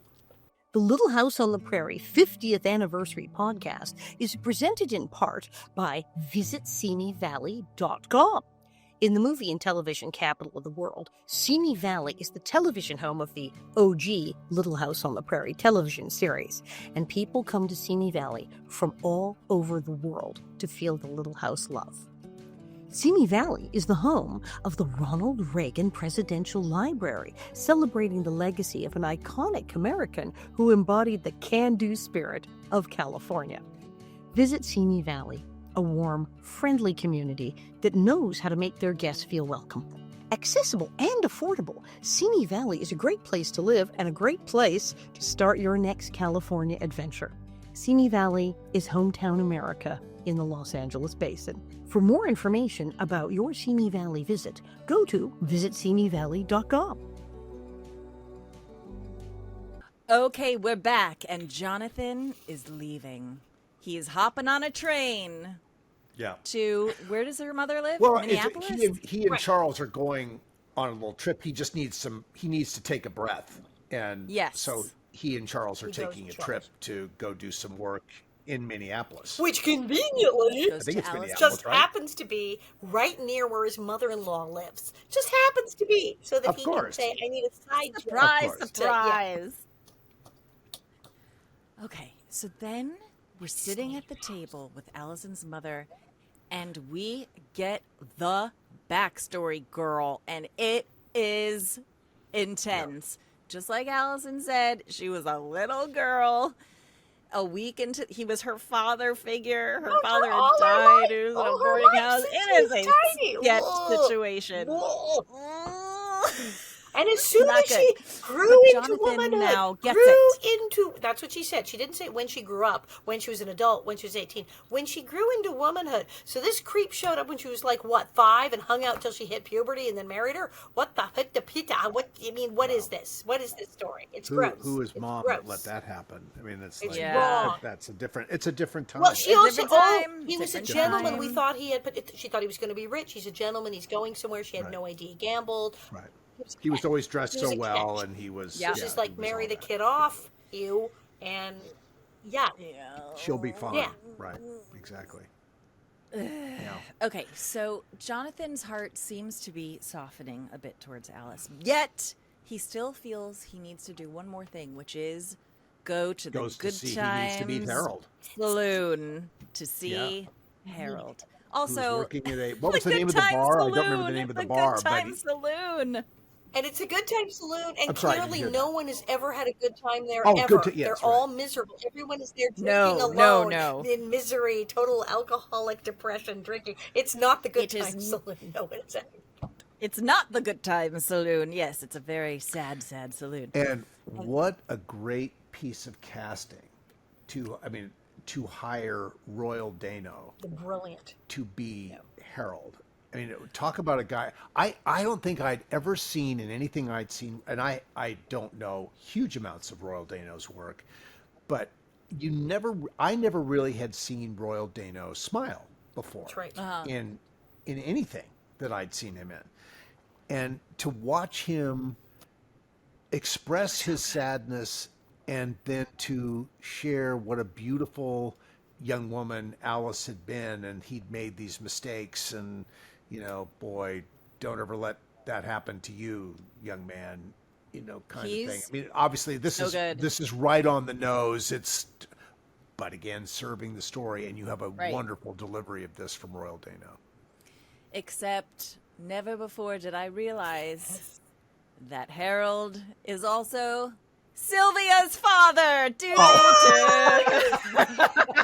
[SPEAKER 4] The Little House on the Prairie 50th Anniversary podcast is presented in part by VisitSiniValley.com. In the movie and television capital of the world, Simi Valley is the television home of the OG Little House on the Prairie television series, and people come to Simi Valley from all over the world to feel the Little House love. Simi Valley is the home of the Ronald Reagan Presidential Library, celebrating the legacy of an iconic American who embodied the can-do spirit of California. Visit Simi Valley, a warm, friendly community that knows how to make their guests feel welcome. Accessible and affordable, Simi Valley is a great place to live and a great place to start your next California adventure. Simi Valley is hometown America in the Los Angeles Basin. For more information about your Simi Valley visit, go to visitsimivalley.com.
[SPEAKER 3] Okay, we're back, and Jonathan is leaving. He is hopping on a train
[SPEAKER 2] Yeah.
[SPEAKER 3] to, where does her mother live?
[SPEAKER 2] Well,
[SPEAKER 3] Minneapolis?
[SPEAKER 2] he and Charles are going on a little trip. He just needs he needs to take a breath. And
[SPEAKER 3] Yes.
[SPEAKER 2] so he and Charles are
[SPEAKER 1] He goes
[SPEAKER 2] taking a
[SPEAKER 1] to
[SPEAKER 2] trip
[SPEAKER 1] Charles.
[SPEAKER 2] to go do some work in Minneapolis.
[SPEAKER 1] Which conveniently
[SPEAKER 3] Goes
[SPEAKER 2] I think
[SPEAKER 3] to
[SPEAKER 2] it's
[SPEAKER 3] Alice.
[SPEAKER 2] Minneapolis,
[SPEAKER 1] just
[SPEAKER 2] right?
[SPEAKER 1] happens to be right near where his mother-in-law lives. Just happens to be, so that
[SPEAKER 2] Of
[SPEAKER 1] he can
[SPEAKER 2] course.
[SPEAKER 1] say, I need a side job.
[SPEAKER 2] Of
[SPEAKER 3] Surprise,
[SPEAKER 2] course.
[SPEAKER 3] surprise. Okay, so then we're sitting at the table with Allison's mother, and we get the backstory, girl, and it is intense. Just like Allison said, she was a little girl. A week into, he was her father figure. Her father had
[SPEAKER 1] all her
[SPEAKER 3] died.
[SPEAKER 1] life-
[SPEAKER 3] It was in
[SPEAKER 1] all
[SPEAKER 3] a
[SPEAKER 1] her
[SPEAKER 3] boarding
[SPEAKER 1] life
[SPEAKER 3] house.
[SPEAKER 1] since
[SPEAKER 3] It
[SPEAKER 1] she
[SPEAKER 3] is
[SPEAKER 1] was
[SPEAKER 3] a
[SPEAKER 1] tiny.
[SPEAKER 3] sketch
[SPEAKER 1] Whoa.
[SPEAKER 3] situation.
[SPEAKER 1] Whoa. And as soon
[SPEAKER 3] Not
[SPEAKER 1] as
[SPEAKER 3] good.
[SPEAKER 1] she grew
[SPEAKER 3] But
[SPEAKER 1] into
[SPEAKER 3] Jonathan
[SPEAKER 1] womanhood,
[SPEAKER 3] now gets
[SPEAKER 1] grew
[SPEAKER 3] it.
[SPEAKER 1] into, that's what she said. She didn't say when she grew up, when she was an adult, when she was 18. When she grew into womanhood. So this creep showed up when she was like, what, 5 and hung out till she hit puberty and then married her? What the pita? What, I mean, what is this? What is this story? It's gross.
[SPEAKER 2] Who is
[SPEAKER 1] It's
[SPEAKER 2] mom
[SPEAKER 1] gross.
[SPEAKER 2] that let that happen? I mean, it's
[SPEAKER 1] It's
[SPEAKER 2] like,
[SPEAKER 1] wrong.
[SPEAKER 2] it's a different time.
[SPEAKER 1] Well, she
[SPEAKER 3] A
[SPEAKER 1] also,
[SPEAKER 3] different time,
[SPEAKER 1] he was a
[SPEAKER 3] different
[SPEAKER 1] gentleman. We
[SPEAKER 3] time.
[SPEAKER 1] thought he had, she thought he was going to be rich. He's a gentleman. He's going somewhere. She had
[SPEAKER 2] Right.
[SPEAKER 1] no idea. He gambled.
[SPEAKER 2] Right. He was always dressed
[SPEAKER 1] He was
[SPEAKER 2] so
[SPEAKER 1] a
[SPEAKER 2] well,
[SPEAKER 1] catch.
[SPEAKER 2] and he was.
[SPEAKER 3] Yeah.
[SPEAKER 1] It was just like
[SPEAKER 2] he was
[SPEAKER 1] marry
[SPEAKER 2] all
[SPEAKER 1] the
[SPEAKER 2] that.
[SPEAKER 1] kid off, you, and yeah.
[SPEAKER 2] She'll be fine.
[SPEAKER 1] Yeah.
[SPEAKER 2] Right. Exactly. Yeah.
[SPEAKER 3] Okay, so Jonathan's heart seems to be softening a bit towards Alice. Yet he still feels he needs to do one more thing, which is go to the
[SPEAKER 2] Goes to
[SPEAKER 3] Good
[SPEAKER 2] see. He
[SPEAKER 3] Times
[SPEAKER 2] needs to meet Harold,
[SPEAKER 3] Saloon to see Harold.
[SPEAKER 2] who's
[SPEAKER 3] Also,
[SPEAKER 2] working at a. What was the
[SPEAKER 3] Good
[SPEAKER 2] name of the
[SPEAKER 3] Times
[SPEAKER 2] bar? I don't remember the
[SPEAKER 3] Saloon,
[SPEAKER 2] name of the bar,
[SPEAKER 3] Good
[SPEAKER 2] but
[SPEAKER 3] Times Saloon.
[SPEAKER 1] And it's a good time saloon, and
[SPEAKER 2] I'm sorry, I didn't
[SPEAKER 1] clearly
[SPEAKER 2] hear
[SPEAKER 1] no
[SPEAKER 2] that.
[SPEAKER 1] one has ever had a good time there
[SPEAKER 2] Oh,
[SPEAKER 1] ever.
[SPEAKER 2] good. Yeah,
[SPEAKER 1] They're
[SPEAKER 2] that's right.
[SPEAKER 1] all miserable. Everyone is there drinking
[SPEAKER 3] No,
[SPEAKER 1] alone,
[SPEAKER 3] no.
[SPEAKER 1] in misery, total alcoholic depression, drinking. It's not the good
[SPEAKER 3] It is
[SPEAKER 1] time saloon. No, it's
[SPEAKER 3] It's not the Good Times Saloon. Yes, it's a very sad, sad saloon.
[SPEAKER 2] And what a great piece of casting to hire Royal Dano
[SPEAKER 1] brilliant.
[SPEAKER 2] to be Harold. I mean, talk about a guy. I don't think I'd ever seen in anything I'd seen, and I don't know huge amounts of Royal Dano's work, but I never really had seen Royal Dano smile before.
[SPEAKER 1] That's right.
[SPEAKER 2] in anything that I'd seen him in. And to watch him express his sadness and then to share what a beautiful young woman Alice had been, and he'd made these mistakes, and boy, don't ever let that happen to you, young man, kind of thing. I mean, obviously this is right on the nose. But again, serving the story, and you have a wonderful delivery of this from Royal Dano. Except
[SPEAKER 3] never before did I realize that Harold is also Sylvia's father.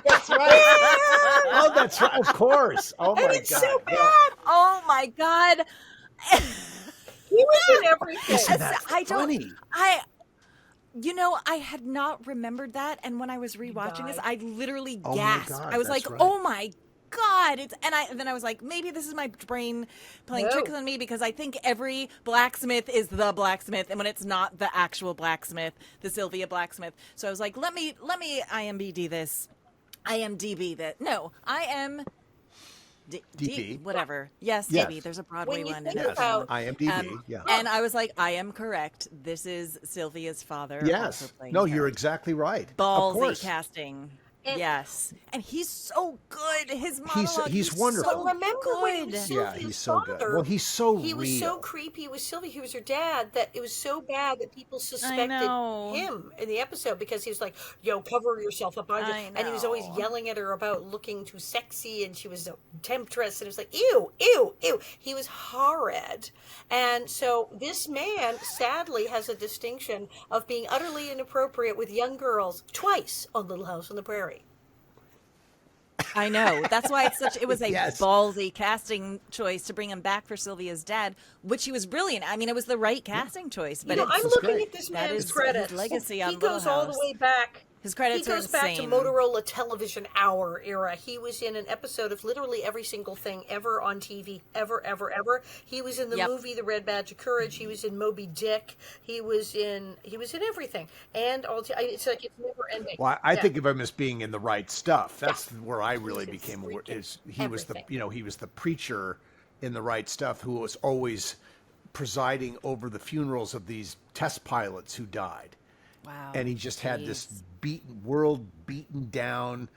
[SPEAKER 2] That's right. Oh, that's right. Of course. Oh my God.
[SPEAKER 1] So bad.
[SPEAKER 3] Oh my God.
[SPEAKER 1] He was in everything.
[SPEAKER 2] Isn't that funny?
[SPEAKER 3] I had not remembered that, and when I was rewatching this, I literally
[SPEAKER 2] Oh my
[SPEAKER 3] gasped.
[SPEAKER 2] God,
[SPEAKER 3] I was
[SPEAKER 2] that's
[SPEAKER 3] like,
[SPEAKER 2] right.
[SPEAKER 3] "Oh my God!" Then I was like, maybe this is my brain playing tricks on me, because I think every blacksmith is the blacksmith, and when it's not the actual blacksmith, the Sylvia blacksmith. So I was like, let me IMDb this. IMDb that. No, I am.
[SPEAKER 2] DB.
[SPEAKER 3] Whatever. Yes,
[SPEAKER 2] Yes.
[SPEAKER 3] DB. There's a Broadway
[SPEAKER 1] When you
[SPEAKER 3] one.
[SPEAKER 1] think
[SPEAKER 3] and
[SPEAKER 1] about-
[SPEAKER 2] IMDb. Yeah.
[SPEAKER 3] And I was like, I am correct. This is Sylvia's father.
[SPEAKER 2] Yes.
[SPEAKER 3] Also playing
[SPEAKER 2] No, you're
[SPEAKER 3] Harold.
[SPEAKER 2] exactly right. Of
[SPEAKER 3] Ballsy
[SPEAKER 2] course.
[SPEAKER 3] casting.
[SPEAKER 1] And-
[SPEAKER 3] Yes. And he's so good. His monologue,
[SPEAKER 2] he's wonderful.
[SPEAKER 3] so
[SPEAKER 1] Remember when he
[SPEAKER 3] good.
[SPEAKER 1] was
[SPEAKER 2] Yeah,
[SPEAKER 1] Sylvia's
[SPEAKER 2] he's so good.
[SPEAKER 1] father?
[SPEAKER 2] Well, he's so
[SPEAKER 1] He was so
[SPEAKER 2] real.
[SPEAKER 1] creepy with Sylvia. He was her dad. That it was so bad that people suspected
[SPEAKER 3] know.
[SPEAKER 1] him in the episode, because he was like, "Yo, cover yourself up,"
[SPEAKER 3] I
[SPEAKER 1] and he was always
[SPEAKER 3] know.
[SPEAKER 1] yelling at her about looking too sexy, and she was a temptress, and it was like, "Ew, ew, ew." He was horrid, and so this man sadly has a distinction of being utterly inappropriate with young girls twice on Little House on the Prairie.
[SPEAKER 3] I know. That's why it was a
[SPEAKER 2] Yes.
[SPEAKER 3] ballsy casting choice to bring him back for Sylvia's dad, which he was brilliant. I mean, it was the right casting choice. But
[SPEAKER 1] I'm
[SPEAKER 2] This is
[SPEAKER 1] looking
[SPEAKER 2] great.
[SPEAKER 1] at this
[SPEAKER 3] That
[SPEAKER 1] man's
[SPEAKER 3] is
[SPEAKER 1] credits.
[SPEAKER 3] his legacy
[SPEAKER 1] He
[SPEAKER 3] on Little
[SPEAKER 1] goes all the
[SPEAKER 3] House.
[SPEAKER 1] way back.
[SPEAKER 3] His credits
[SPEAKER 1] He
[SPEAKER 3] are
[SPEAKER 1] goes back to
[SPEAKER 3] insane.
[SPEAKER 1] Motorola Television Hour era. He was in an episode of literally every single thing ever on TV, ever, ever, ever. He was in the
[SPEAKER 3] Yep.
[SPEAKER 1] movie The Red Badge of Courage. He was in Moby Dick. He was in everything. And it's like it's never ending.
[SPEAKER 2] Well, I
[SPEAKER 1] Yeah.
[SPEAKER 2] think of him as being in the right stuff. That's where I really
[SPEAKER 1] He's
[SPEAKER 2] became aware.
[SPEAKER 1] freaking
[SPEAKER 2] He was the
[SPEAKER 1] everything.
[SPEAKER 2] he was the preacher in the right stuff who was always presiding over the funerals of these test pilots who died.
[SPEAKER 3] Wow.
[SPEAKER 2] And he just had this
[SPEAKER 3] Jeez.
[SPEAKER 2] beaten down,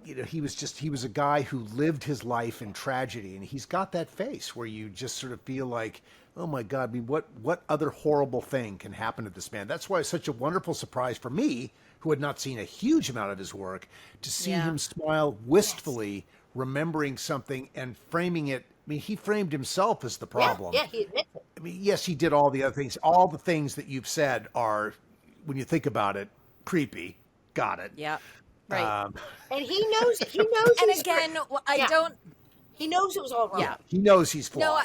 [SPEAKER 2] he was a guy who lived his life in tragedy, and he's got that face where you just sort of feel like, oh my God, I mean, what other horrible thing can happen to this man? That's why it's such a wonderful surprise for me, who had not seen a huge amount of his work, to see him smile wistfully, remembering something and framing it. I mean, he framed himself as the problem.
[SPEAKER 1] Yeah, he admits it.
[SPEAKER 2] I mean, yes, he did all the other things. All the things that you've said are, when you think about it, creepy. Got it.
[SPEAKER 3] Yeah. Right.
[SPEAKER 1] And he knows it. He knows.
[SPEAKER 3] And again, I don't.
[SPEAKER 1] He knows it was all wrong.
[SPEAKER 3] Yeah.
[SPEAKER 2] He knows he's flawed.
[SPEAKER 3] No,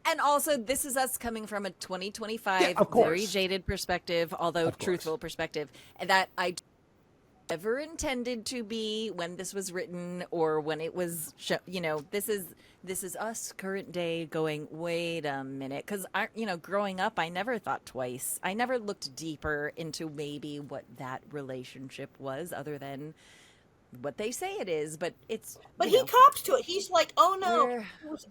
[SPEAKER 3] and also this is us coming from a 2025
[SPEAKER 2] of course.
[SPEAKER 3] very jaded perspective, although truthful perspective, and that I never intended to be when this was written or when it was this is us current day going, wait a minute, because growing up, I never thought twice. I never looked deeper into maybe what that relationship was, other than what they say it is. But
[SPEAKER 1] he cops to it. He's like, oh no,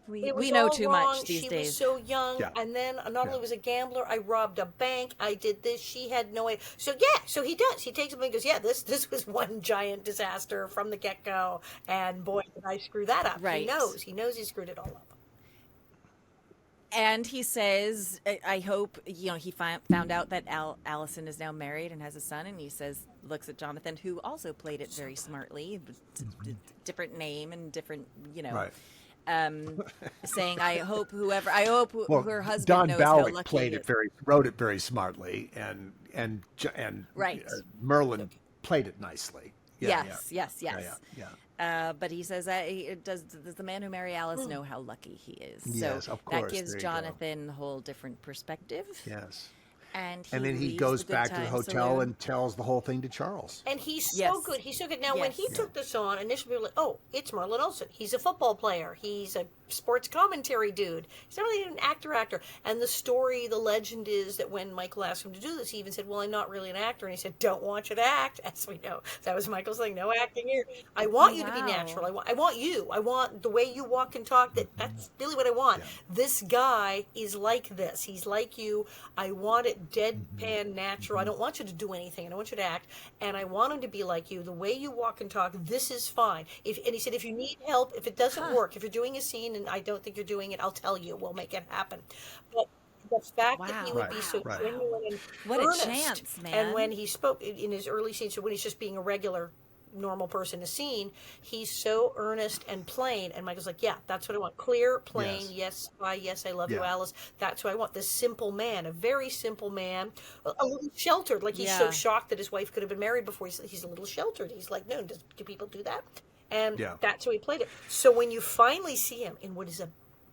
[SPEAKER 3] we know too
[SPEAKER 1] wrong.
[SPEAKER 3] much these
[SPEAKER 1] she
[SPEAKER 3] days.
[SPEAKER 1] Was so young, and then not only was a gambler, I robbed a bank, I did this, she had no idea. So he does. He takes him and goes, yeah, this was one giant disaster from the get-go, and boy, did I screw that up.
[SPEAKER 3] Right.
[SPEAKER 1] He knows he screwed it all up.
[SPEAKER 3] And he says, I hope, he found out that Alison is now married and has a son, and he says, looks at Jonathan, who also played it very smartly, different name and different,
[SPEAKER 2] Right.
[SPEAKER 3] Saying, I hope her husband
[SPEAKER 2] Don
[SPEAKER 3] knows
[SPEAKER 2] Ballick
[SPEAKER 3] how lucky
[SPEAKER 2] played
[SPEAKER 3] he
[SPEAKER 2] it
[SPEAKER 3] is.
[SPEAKER 2] wrote it very smartly, and
[SPEAKER 3] Right.
[SPEAKER 2] Merlin played it nicely.
[SPEAKER 3] Yes.
[SPEAKER 2] Yeah.
[SPEAKER 3] But he says, does the man who married Alice know how lucky he is?
[SPEAKER 2] Yes,
[SPEAKER 3] so
[SPEAKER 2] of course.
[SPEAKER 3] that gives
[SPEAKER 2] There you
[SPEAKER 3] Jonathan a whole different perspective.
[SPEAKER 2] Yes.
[SPEAKER 3] And
[SPEAKER 2] then he
[SPEAKER 3] leaves
[SPEAKER 2] goes
[SPEAKER 3] the good
[SPEAKER 2] back to the
[SPEAKER 3] times
[SPEAKER 2] hotel
[SPEAKER 3] saloon.
[SPEAKER 2] and tells the whole thing to Charles.
[SPEAKER 1] And he's so
[SPEAKER 3] Yes.
[SPEAKER 1] good. He's so good. Now, when
[SPEAKER 3] Yes.
[SPEAKER 1] he took this on, initially we were like, oh, it's Merlin Olsen. He's a football player. He's a sports commentary dude. He's not really an actor. And the legend is that when Michael asked him to do this, he even said, well, I'm not really an actor. And he said, don't want you to act. As we know, that was Michael's thing. No acting here. I want you to be natural. I want you. I want the way you walk and talk. That's really what I want. Yeah. This guy is like this. He's like you. I want it deadpan natural. I don't want you to do anything. I don't want you to act. And I want him to be like you. The way you walk and talk, this is fine. And he said, if you need help, if it doesn't work, if you're doing a scene and I don't think you're doing it, I'll tell you. We'll make it happen. But the fact that he would be so genuine and
[SPEAKER 3] what
[SPEAKER 1] earnest,
[SPEAKER 3] a chance, man.
[SPEAKER 1] and when he spoke in his early scenes, so when he's just being a regular normal person in a scene, he's so earnest and plain, and Michael's like, yeah, that's what I want. Clear, plain, yes, I love you, Alice. That's what I want. This simple man, a very simple man, a little sheltered, like he's so shocked that his wife could have been married before. He's a little sheltered. He's like, no, do people do that? And that's how he played it. So when you finally see him in what is a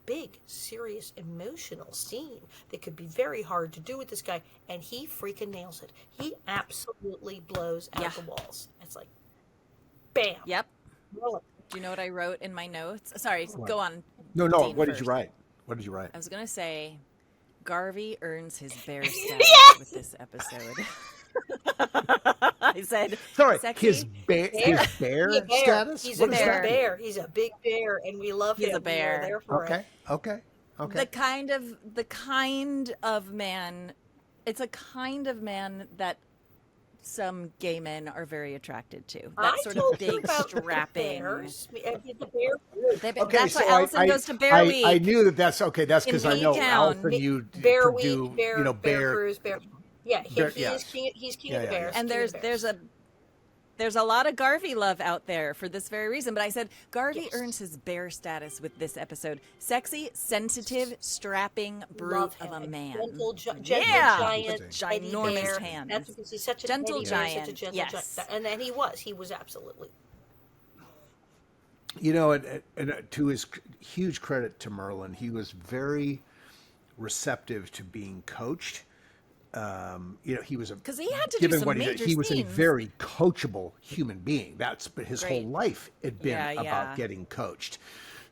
[SPEAKER 1] big, serious, emotional scene that could be very hard to do with this guy, and he freaking nails it. He absolutely blows out the walls. It's like, bam.
[SPEAKER 3] Yep.
[SPEAKER 1] Roll it.
[SPEAKER 3] Do you know what I wrote in my notes? Sorry, go on.
[SPEAKER 2] No.
[SPEAKER 3] Dean
[SPEAKER 2] What
[SPEAKER 3] first.
[SPEAKER 2] did you write? What did you write?
[SPEAKER 3] I was going to say, Garvey earns his bear status with this episode. I said,
[SPEAKER 2] sorry,
[SPEAKER 3] sexy?
[SPEAKER 2] his bear status?
[SPEAKER 1] He's
[SPEAKER 2] What
[SPEAKER 1] a
[SPEAKER 2] is
[SPEAKER 1] big
[SPEAKER 2] that?
[SPEAKER 1] bear. He's a big bear, and we love him.
[SPEAKER 3] He's a bear.
[SPEAKER 1] We're there for it.
[SPEAKER 2] Okay.
[SPEAKER 3] The kind of man, it's a kind of man that some gay men are very attracted to. That sort of big, strapping. That's why Alison goes to Bear Week.
[SPEAKER 2] I knew that's okay. That's because I know Alison, you
[SPEAKER 1] Bear Week,
[SPEAKER 2] do,
[SPEAKER 1] Bear Cruise, Bear. Yeah, he's king of the bears.
[SPEAKER 3] And there's a lot of Garvey love out there for this very reason. But I said Garvey earns his bear status with this episode. Sexy, sensitive, strapping brute of a man.
[SPEAKER 1] Gentle giant,
[SPEAKER 3] ginormous hands.
[SPEAKER 1] That's because he's such a
[SPEAKER 3] gentle giant.
[SPEAKER 1] Such a gentle
[SPEAKER 3] yes,
[SPEAKER 1] giant. And then he was absolutely.
[SPEAKER 2] And to his huge credit to Merlin, he was very receptive to being coached. He was
[SPEAKER 3] because he had to do some major
[SPEAKER 2] he was
[SPEAKER 3] scenes.
[SPEAKER 2] a very coachable human being. That's his whole life had been about getting coached.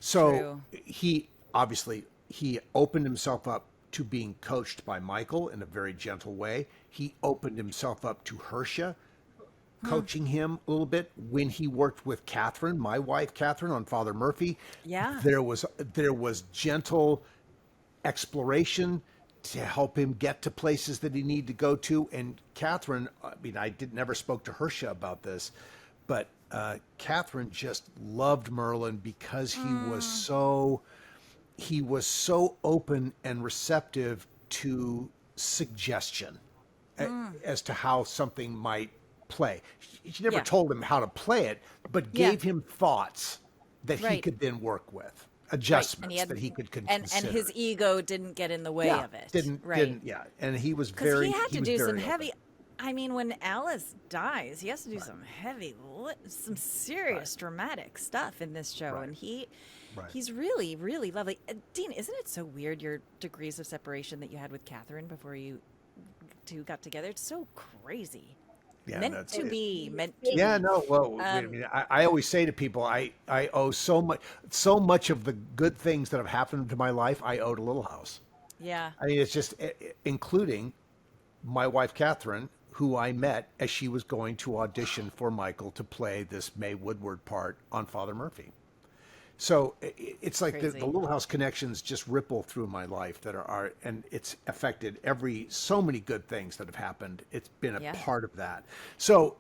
[SPEAKER 2] So he opened himself up to being coached by Michael in a very gentle way. He opened himself up to Hersha, coaching him a little bit. When he worked with Catherine, my wife Catherine, on Father Murphy, there was gentle exploration to help him get to places that he needed to go to. And Catherine, I mean, I never spoke to Hersha about this, but Catherine just loved Merlin because he was so open and receptive to suggestion as to how something might play. She never told him how to play it, but gave him thoughts that he could then work with, adjustments that he could consider.
[SPEAKER 3] And his ego didn't get in the way of it.
[SPEAKER 2] Didn't, and he was
[SPEAKER 3] because
[SPEAKER 2] very,
[SPEAKER 3] he had to do some
[SPEAKER 2] open.
[SPEAKER 3] heavy. I mean, when Alice dies, he has to do some some serious dramatic stuff in this show, and he's really, really lovely. Dean, isn't it so weird your degrees of separation that you had with Catherine before you two got together? It's so crazy.
[SPEAKER 2] Yeah,
[SPEAKER 3] meant to be.
[SPEAKER 2] Yeah, no. Well, I mean, I always say to people, I owe so much of the good things that have happened to my life, I owe to Little House.
[SPEAKER 3] Yeah.
[SPEAKER 2] I mean, it's just including my wife Catherine, who I met as she was going to audition for Michael to play this Mae Woodward part on Father Murphy. So it's like the Little House connections just ripple through my life that are, and it's affected so many good things that have happened. It's been a part of that. So,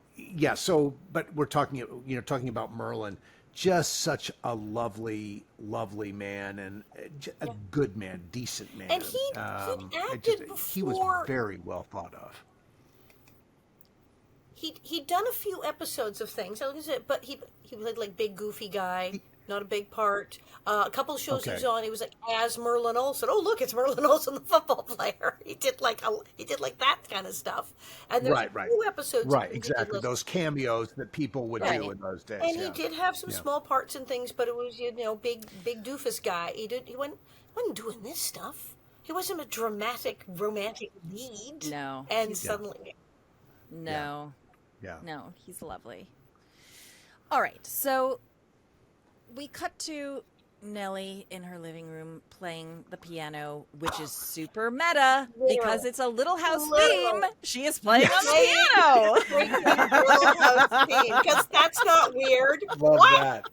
[SPEAKER 2] but we're talking about Merlin, just such a lovely, lovely man and a good man, decent man.
[SPEAKER 1] And he acted before.
[SPEAKER 2] He was very well thought of.
[SPEAKER 1] He'd done a few episodes of things, but he played like big goofy guy. Not a big part. A couple of shows he was on, he was like as Merlin Oleson. Oh, look, it's Merlin Oleson, the football player. He did like that kind of stuff. And there's a few episodes.
[SPEAKER 2] Right, exactly. Those cameos that people would do in those days.
[SPEAKER 1] And he did have some small parts and things, but it was big doofus guy. He wasn't doing this stuff. He wasn't a dramatic romantic lead.
[SPEAKER 3] No.
[SPEAKER 1] And suddenly,
[SPEAKER 3] no,
[SPEAKER 2] yeah,
[SPEAKER 3] no, he's lovely. All right, so. We cut to Nellie in her living room playing the piano, which is super meta because it's a Little House theme. She is playing on the piano.
[SPEAKER 1] Little House theme, because that's not weird.
[SPEAKER 2] Love that.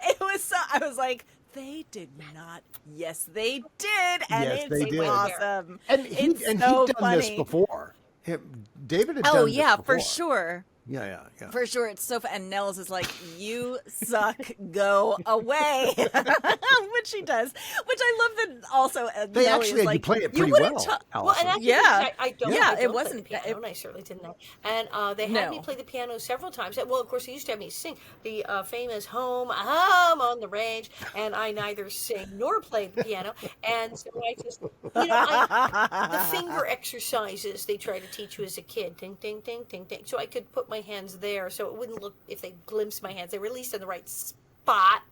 [SPEAKER 3] It was so. I was like, they did not. Yes, they did, and it's awesome.
[SPEAKER 2] And he'd done this before. David had done this before.
[SPEAKER 3] For sure.
[SPEAKER 2] Yeah.
[SPEAKER 3] For sure. It's so fun. And Nels is like, you suck, go away. Which she does. Which I love that also.
[SPEAKER 2] They
[SPEAKER 3] Nellie
[SPEAKER 2] actually
[SPEAKER 3] is
[SPEAKER 2] had you play it pretty well.
[SPEAKER 1] Well, and actually, I don't
[SPEAKER 3] it wasn't
[SPEAKER 1] play the piano, and I certainly didn't know. And they had me play the piano several times. Well, of course, they used to have me sing the famous Home on the Range, and I neither sing nor play the piano. And so I just, the finger exercises they try to teach you as a kid. Ding, ding, ding, ding, ding. So I could put my hands there so it wouldn't look, if they glimpsed my hands, they were at least in the right spot.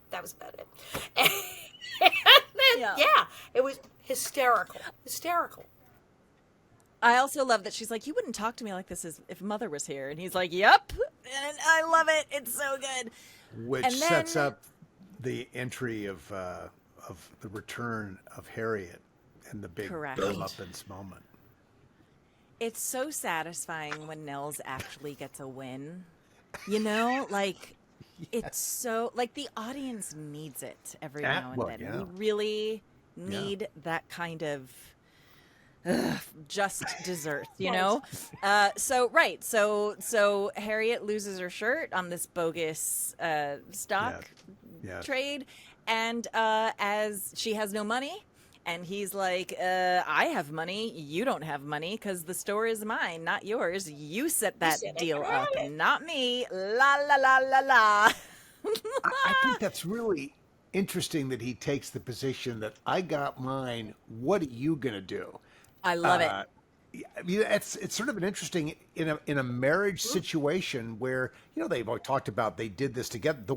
[SPEAKER 1] That was about it. And then, it was hysterical.
[SPEAKER 3] I also love that she's like, you wouldn't talk to me like this if Mother was here. And he's like, yep. And I love it. It's so good.
[SPEAKER 2] Which sets up the entry of the return of Harriet and the big comeuppance moment.
[SPEAKER 3] It's so satisfying when Nels actually gets a win. It's so, the audience needs it every now and then. Yeah. We really need that kind of just dessert, you know? So Harriet loses her shirt on this bogus stock trade. And as she has no money, and he's like, I have money. You don't have money because the store is mine, not yours. You set that deal up, not me. La, la, la, la, la.
[SPEAKER 2] I think that's really interesting that he takes the position that I got mine. What are you going to do?
[SPEAKER 3] I love it.
[SPEAKER 2] I mean, it's sort of an interesting in a marriage situation where, they've always talked about they did this together. The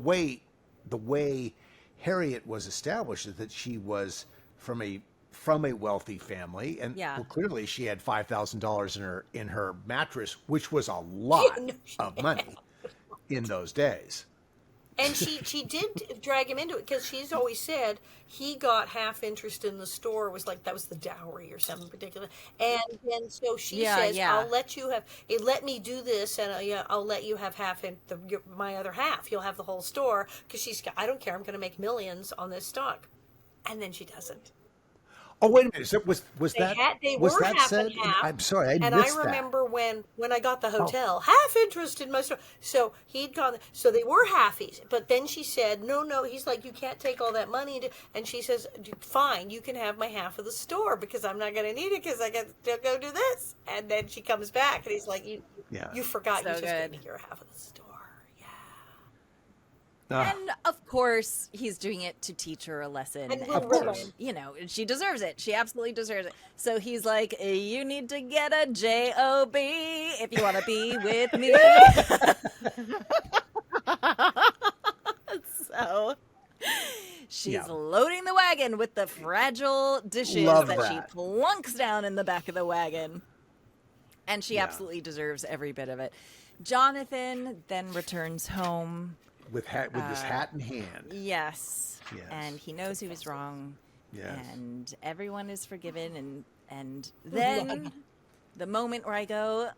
[SPEAKER 2] way Harriet was established is that she was from a wealthy family, and clearly she had $5,000 in her mattress, which was a lot of money in those days.
[SPEAKER 1] And she did drag him into it because she's always said he got half interest in the store. Was like that was the dowry or something particular. And then so she says, "I'll let you have. Let me do this, and I'll let you have half in my other half. You'll have the whole store because I don't care. I'm going to make millions on this stock." And then she doesn't.
[SPEAKER 2] Oh, wait a minute. So was that
[SPEAKER 1] They
[SPEAKER 2] was
[SPEAKER 1] were
[SPEAKER 2] that
[SPEAKER 1] half
[SPEAKER 2] said?
[SPEAKER 1] and half.
[SPEAKER 2] I'm sorry, I
[SPEAKER 1] And I
[SPEAKER 2] missed that.
[SPEAKER 1] remember when I got the hotel, half interest in my store. So he'd gone. So they were halfies. But then she said, no. He's like, you can't take all that money. And she says, fine, you can have my half of the store because I'm not going to need it because I got to go do this. And then she comes back and he's like, you forgot
[SPEAKER 3] So
[SPEAKER 1] you just gave
[SPEAKER 3] good.
[SPEAKER 1] me your half of the store.
[SPEAKER 3] And of course, he's doing it to teach her a lesson.
[SPEAKER 1] And
[SPEAKER 2] Of course.
[SPEAKER 3] You know, she deserves it. She absolutely deserves it. So he's like, you need to get a job if you want to be with me. So she's loading the wagon with the fragile dishes
[SPEAKER 2] Love
[SPEAKER 3] that she
[SPEAKER 2] that.
[SPEAKER 3] plunks down in the back of the wagon. And she absolutely deserves every bit of it. Jonathan then returns home.
[SPEAKER 2] With his hat in hand.
[SPEAKER 3] Yes.
[SPEAKER 2] Yes.
[SPEAKER 3] And he knows he was wrong.
[SPEAKER 2] Yes.
[SPEAKER 3] And everyone is forgiven. And then the moment where I go,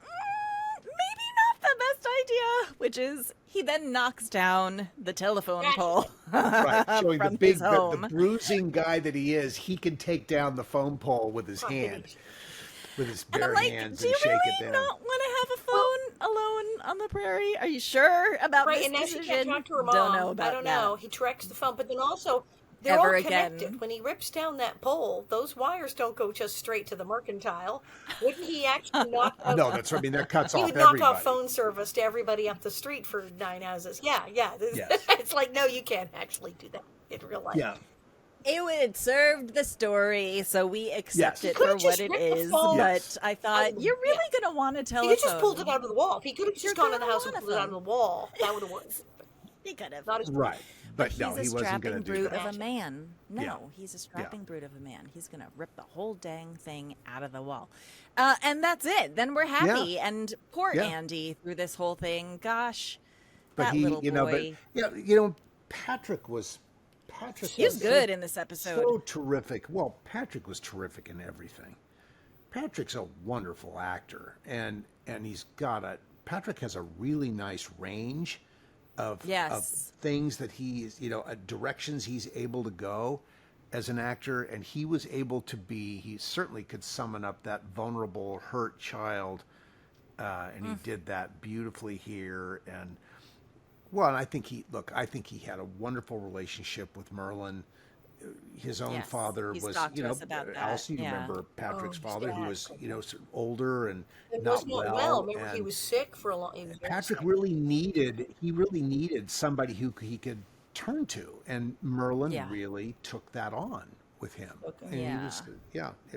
[SPEAKER 3] maybe not the best idea, which is he then knocks down the telephone pole.
[SPEAKER 2] Right, showing
[SPEAKER 3] from
[SPEAKER 2] the big,
[SPEAKER 3] his home.
[SPEAKER 2] the bruising guy that he is. He can take down the phone pole with his hand, with his
[SPEAKER 3] And I'm
[SPEAKER 2] bare
[SPEAKER 3] like,
[SPEAKER 2] hands,
[SPEAKER 3] do you
[SPEAKER 2] and shake
[SPEAKER 3] really
[SPEAKER 2] it down.
[SPEAKER 3] not want to have a phone alone on the prairie? Are you sure about
[SPEAKER 1] Right,
[SPEAKER 3] this
[SPEAKER 1] and now
[SPEAKER 3] decision?
[SPEAKER 1] she can't talk to her mom.
[SPEAKER 3] Don't know about
[SPEAKER 1] I don't know.
[SPEAKER 3] that.
[SPEAKER 1] He tracks the phone, but then also they're
[SPEAKER 3] Ever
[SPEAKER 1] all
[SPEAKER 3] again.
[SPEAKER 1] connected. When he rips down that pole, those wires don't go just straight to the mercantile. Wouldn't he actually knock off?
[SPEAKER 2] No, that's what I mean. That cuts
[SPEAKER 1] He
[SPEAKER 2] off
[SPEAKER 1] would knock
[SPEAKER 2] everybody.
[SPEAKER 1] off phone service to everybody up the street for 9 houses. Yeah.
[SPEAKER 2] Yes.
[SPEAKER 1] It's like, no, you can't actually do that in real life.
[SPEAKER 2] Yeah.
[SPEAKER 3] It served the story, so we accept
[SPEAKER 2] Yes.
[SPEAKER 3] it
[SPEAKER 1] Could've
[SPEAKER 3] for what
[SPEAKER 1] just
[SPEAKER 3] it
[SPEAKER 1] ripped the
[SPEAKER 3] is.
[SPEAKER 1] phone.
[SPEAKER 3] But I thought, you're really going to want to tell
[SPEAKER 1] He
[SPEAKER 3] us.
[SPEAKER 1] could just pulled it out of the wall. If he could have
[SPEAKER 3] You're
[SPEAKER 1] just gone in the
[SPEAKER 3] gonna
[SPEAKER 1] house and
[SPEAKER 3] want a
[SPEAKER 1] pulled it out of the
[SPEAKER 3] phone.
[SPEAKER 1] wall, that would have worked.
[SPEAKER 3] He could have.
[SPEAKER 1] Not as
[SPEAKER 2] Right. But
[SPEAKER 3] He's
[SPEAKER 2] no,
[SPEAKER 3] a
[SPEAKER 2] he wasn't
[SPEAKER 3] strapping
[SPEAKER 2] going to do
[SPEAKER 3] brute
[SPEAKER 2] that.
[SPEAKER 3] of a man. No,
[SPEAKER 2] Yeah.
[SPEAKER 3] he's a strapping brute of a man. He's going to rip the whole dang thing out of the wall. And that's it. Then we're happy. And poor
[SPEAKER 2] Yeah.
[SPEAKER 3] Andy through this whole thing. Gosh,
[SPEAKER 2] But
[SPEAKER 3] that
[SPEAKER 2] he,
[SPEAKER 3] little boy.
[SPEAKER 2] Patrick was
[SPEAKER 3] He was good in this episode.
[SPEAKER 2] so terrific. Well, Patrick was terrific in everything. Patrick's a wonderful actor, and Patrick has a really nice range of things that he's, directions he's able to go as an actor, and he was able to be. He certainly could summon up that vulnerable, hurt child, and he did that beautifully here. And I think he had a wonderful relationship with Merlin. His own father
[SPEAKER 3] he's
[SPEAKER 2] was,
[SPEAKER 3] talked to us about that.
[SPEAKER 2] Allison, you remember Patrick's father, who was,
[SPEAKER 1] exactly.
[SPEAKER 2] Sort of older and
[SPEAKER 1] It
[SPEAKER 2] not
[SPEAKER 1] was not
[SPEAKER 2] well.
[SPEAKER 1] Remember, he
[SPEAKER 2] and
[SPEAKER 1] was sick for a long. He was very
[SPEAKER 2] Patrick
[SPEAKER 1] sick.
[SPEAKER 2] really needed somebody who he could turn to, and Merlin really took that on with him. And he was,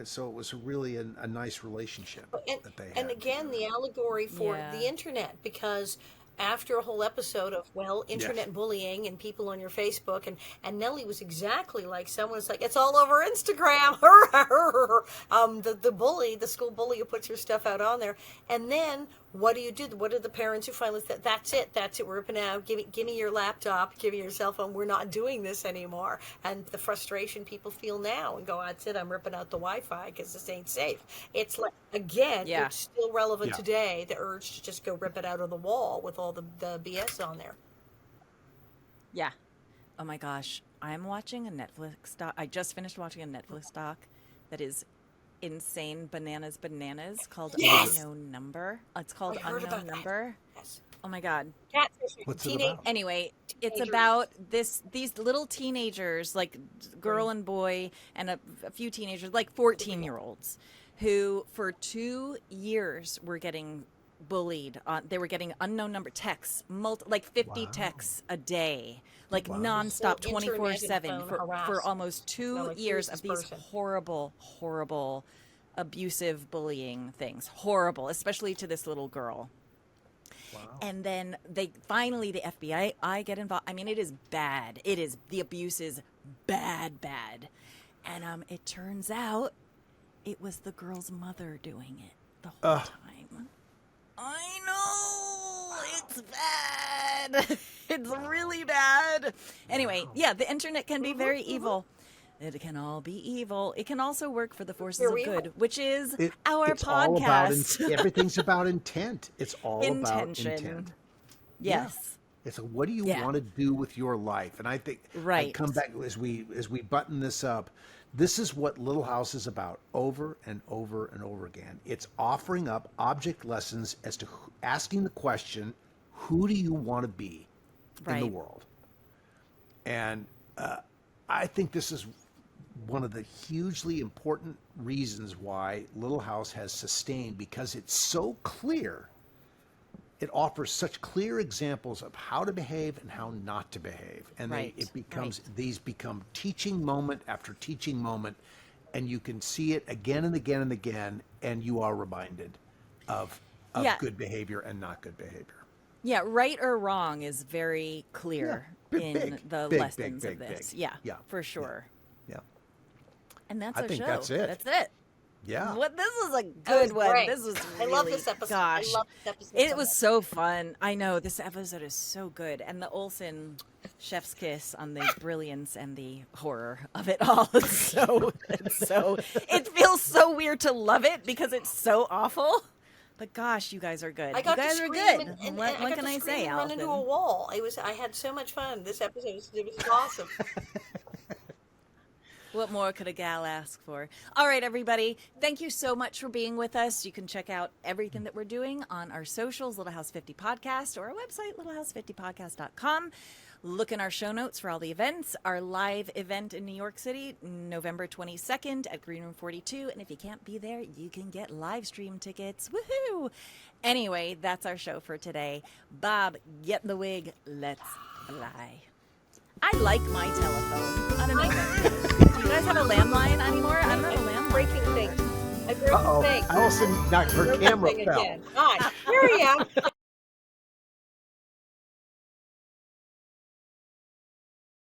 [SPEAKER 2] so it was really a nice relationship that they had.
[SPEAKER 1] And again, the allegory for the internet, because after a whole episode of internet bullying and people on your Facebook, and Nellie was exactly like someone's like, it's all over Instagram. The school bully who puts your stuff out on there, and then what do you do? What are the parents who finally said, that's it, we're ripping out, give me your laptop, give me your cell phone, we're not doing this anymore. And the frustration people feel now and go, that's it, I'm ripping out the Wi-Fi because this ain't safe. It's like, again, it's still relevant today, the urge to just go rip it out of the wall with all the BS on there.
[SPEAKER 3] Yeah. Oh my gosh. I'm watching a Netflix doc. I just finished watching a Netflix doc that is insane bananas called Unknown Number. It's called Unknown Number.
[SPEAKER 1] Yes.
[SPEAKER 3] Oh my God.
[SPEAKER 2] What's it about?
[SPEAKER 3] Anyway, it's about these little teenagers, like girl and boy, and a few teenagers, like 14-year-olds, who for 2 years were getting bullied. They were getting unknown number texts, like 50 texts a day, like nonstop, 24/7 for almost 2 years of these horrible, abusive bullying things. Horrible, especially to this little girl. Wow. And then the FBI get involved. I mean, it is bad. The abuse is bad. And it turns out it was the girl's mother doing it the whole time. I know, it's bad. It's really bad. Anyway, the internet can be very evil. It can all be evil. It can also work for the forces of good, which is our podcast.
[SPEAKER 2] Everything's about intent. It's all about intent.
[SPEAKER 3] Yes.
[SPEAKER 2] It's what do you want to do with your life? And I think I come back as we button this up. This is what Little House is about over and over and over again. It's offering up object lessons as to asking the question, who do you want to be in the world? And I think this is one of the hugely important reasons why Little House has sustained, because it's so clear. It offers such clear examples of how to behave and how not to behave. And these become teaching moment after teaching moment, and you can see it again and again and again, and you are reminded of good behavior and not good behavior.
[SPEAKER 3] Yeah, right or wrong is very clear in the lessons of this.
[SPEAKER 2] Yeah,
[SPEAKER 3] for sure.
[SPEAKER 2] Yeah.
[SPEAKER 3] And that's
[SPEAKER 2] I
[SPEAKER 3] our
[SPEAKER 2] think
[SPEAKER 3] show.
[SPEAKER 2] that's it.
[SPEAKER 3] That's it.
[SPEAKER 2] Yeah.
[SPEAKER 3] This was a good one.
[SPEAKER 1] Great.
[SPEAKER 3] This was really,
[SPEAKER 1] I love this episode.
[SPEAKER 3] Gosh,
[SPEAKER 1] I love this episode.
[SPEAKER 3] it was so fun. I know this episode is so good, and the Oleson chef's kiss on the brilliance and the horror of it all. It feels so weird to love it because it's so awful. But gosh, you guys are good.
[SPEAKER 1] I got
[SPEAKER 3] you guys
[SPEAKER 1] to
[SPEAKER 3] are
[SPEAKER 1] scream
[SPEAKER 3] good.
[SPEAKER 1] and
[SPEAKER 3] What
[SPEAKER 1] I got
[SPEAKER 3] can
[SPEAKER 1] to
[SPEAKER 3] I
[SPEAKER 1] scream
[SPEAKER 3] say,
[SPEAKER 1] and run
[SPEAKER 3] Alison?
[SPEAKER 1] into a wall. I had so much fun. This episode was awesome.
[SPEAKER 3] What more could a gal ask for? All right, everybody. Thank you so much for being with us. You can check out everything that we're doing on our socials, Little House 50 Podcast, or our website, littlehouse50podcast.com. Look in our show notes for all the events. Our live event in New York City, November 22nd at Green Room 42. And if you can't be there, you can get live stream tickets. Woohoo! Anyway, that's our show for today. Bob, get the wig. Let's fly. I like my telephone. I don't know. Do you guys have a landline anymore? I don't have a landline.
[SPEAKER 1] Breaking things. I broke a thing.
[SPEAKER 2] Alison knocked her camera
[SPEAKER 1] Thing
[SPEAKER 2] fell.
[SPEAKER 1] again. Hi, here I am.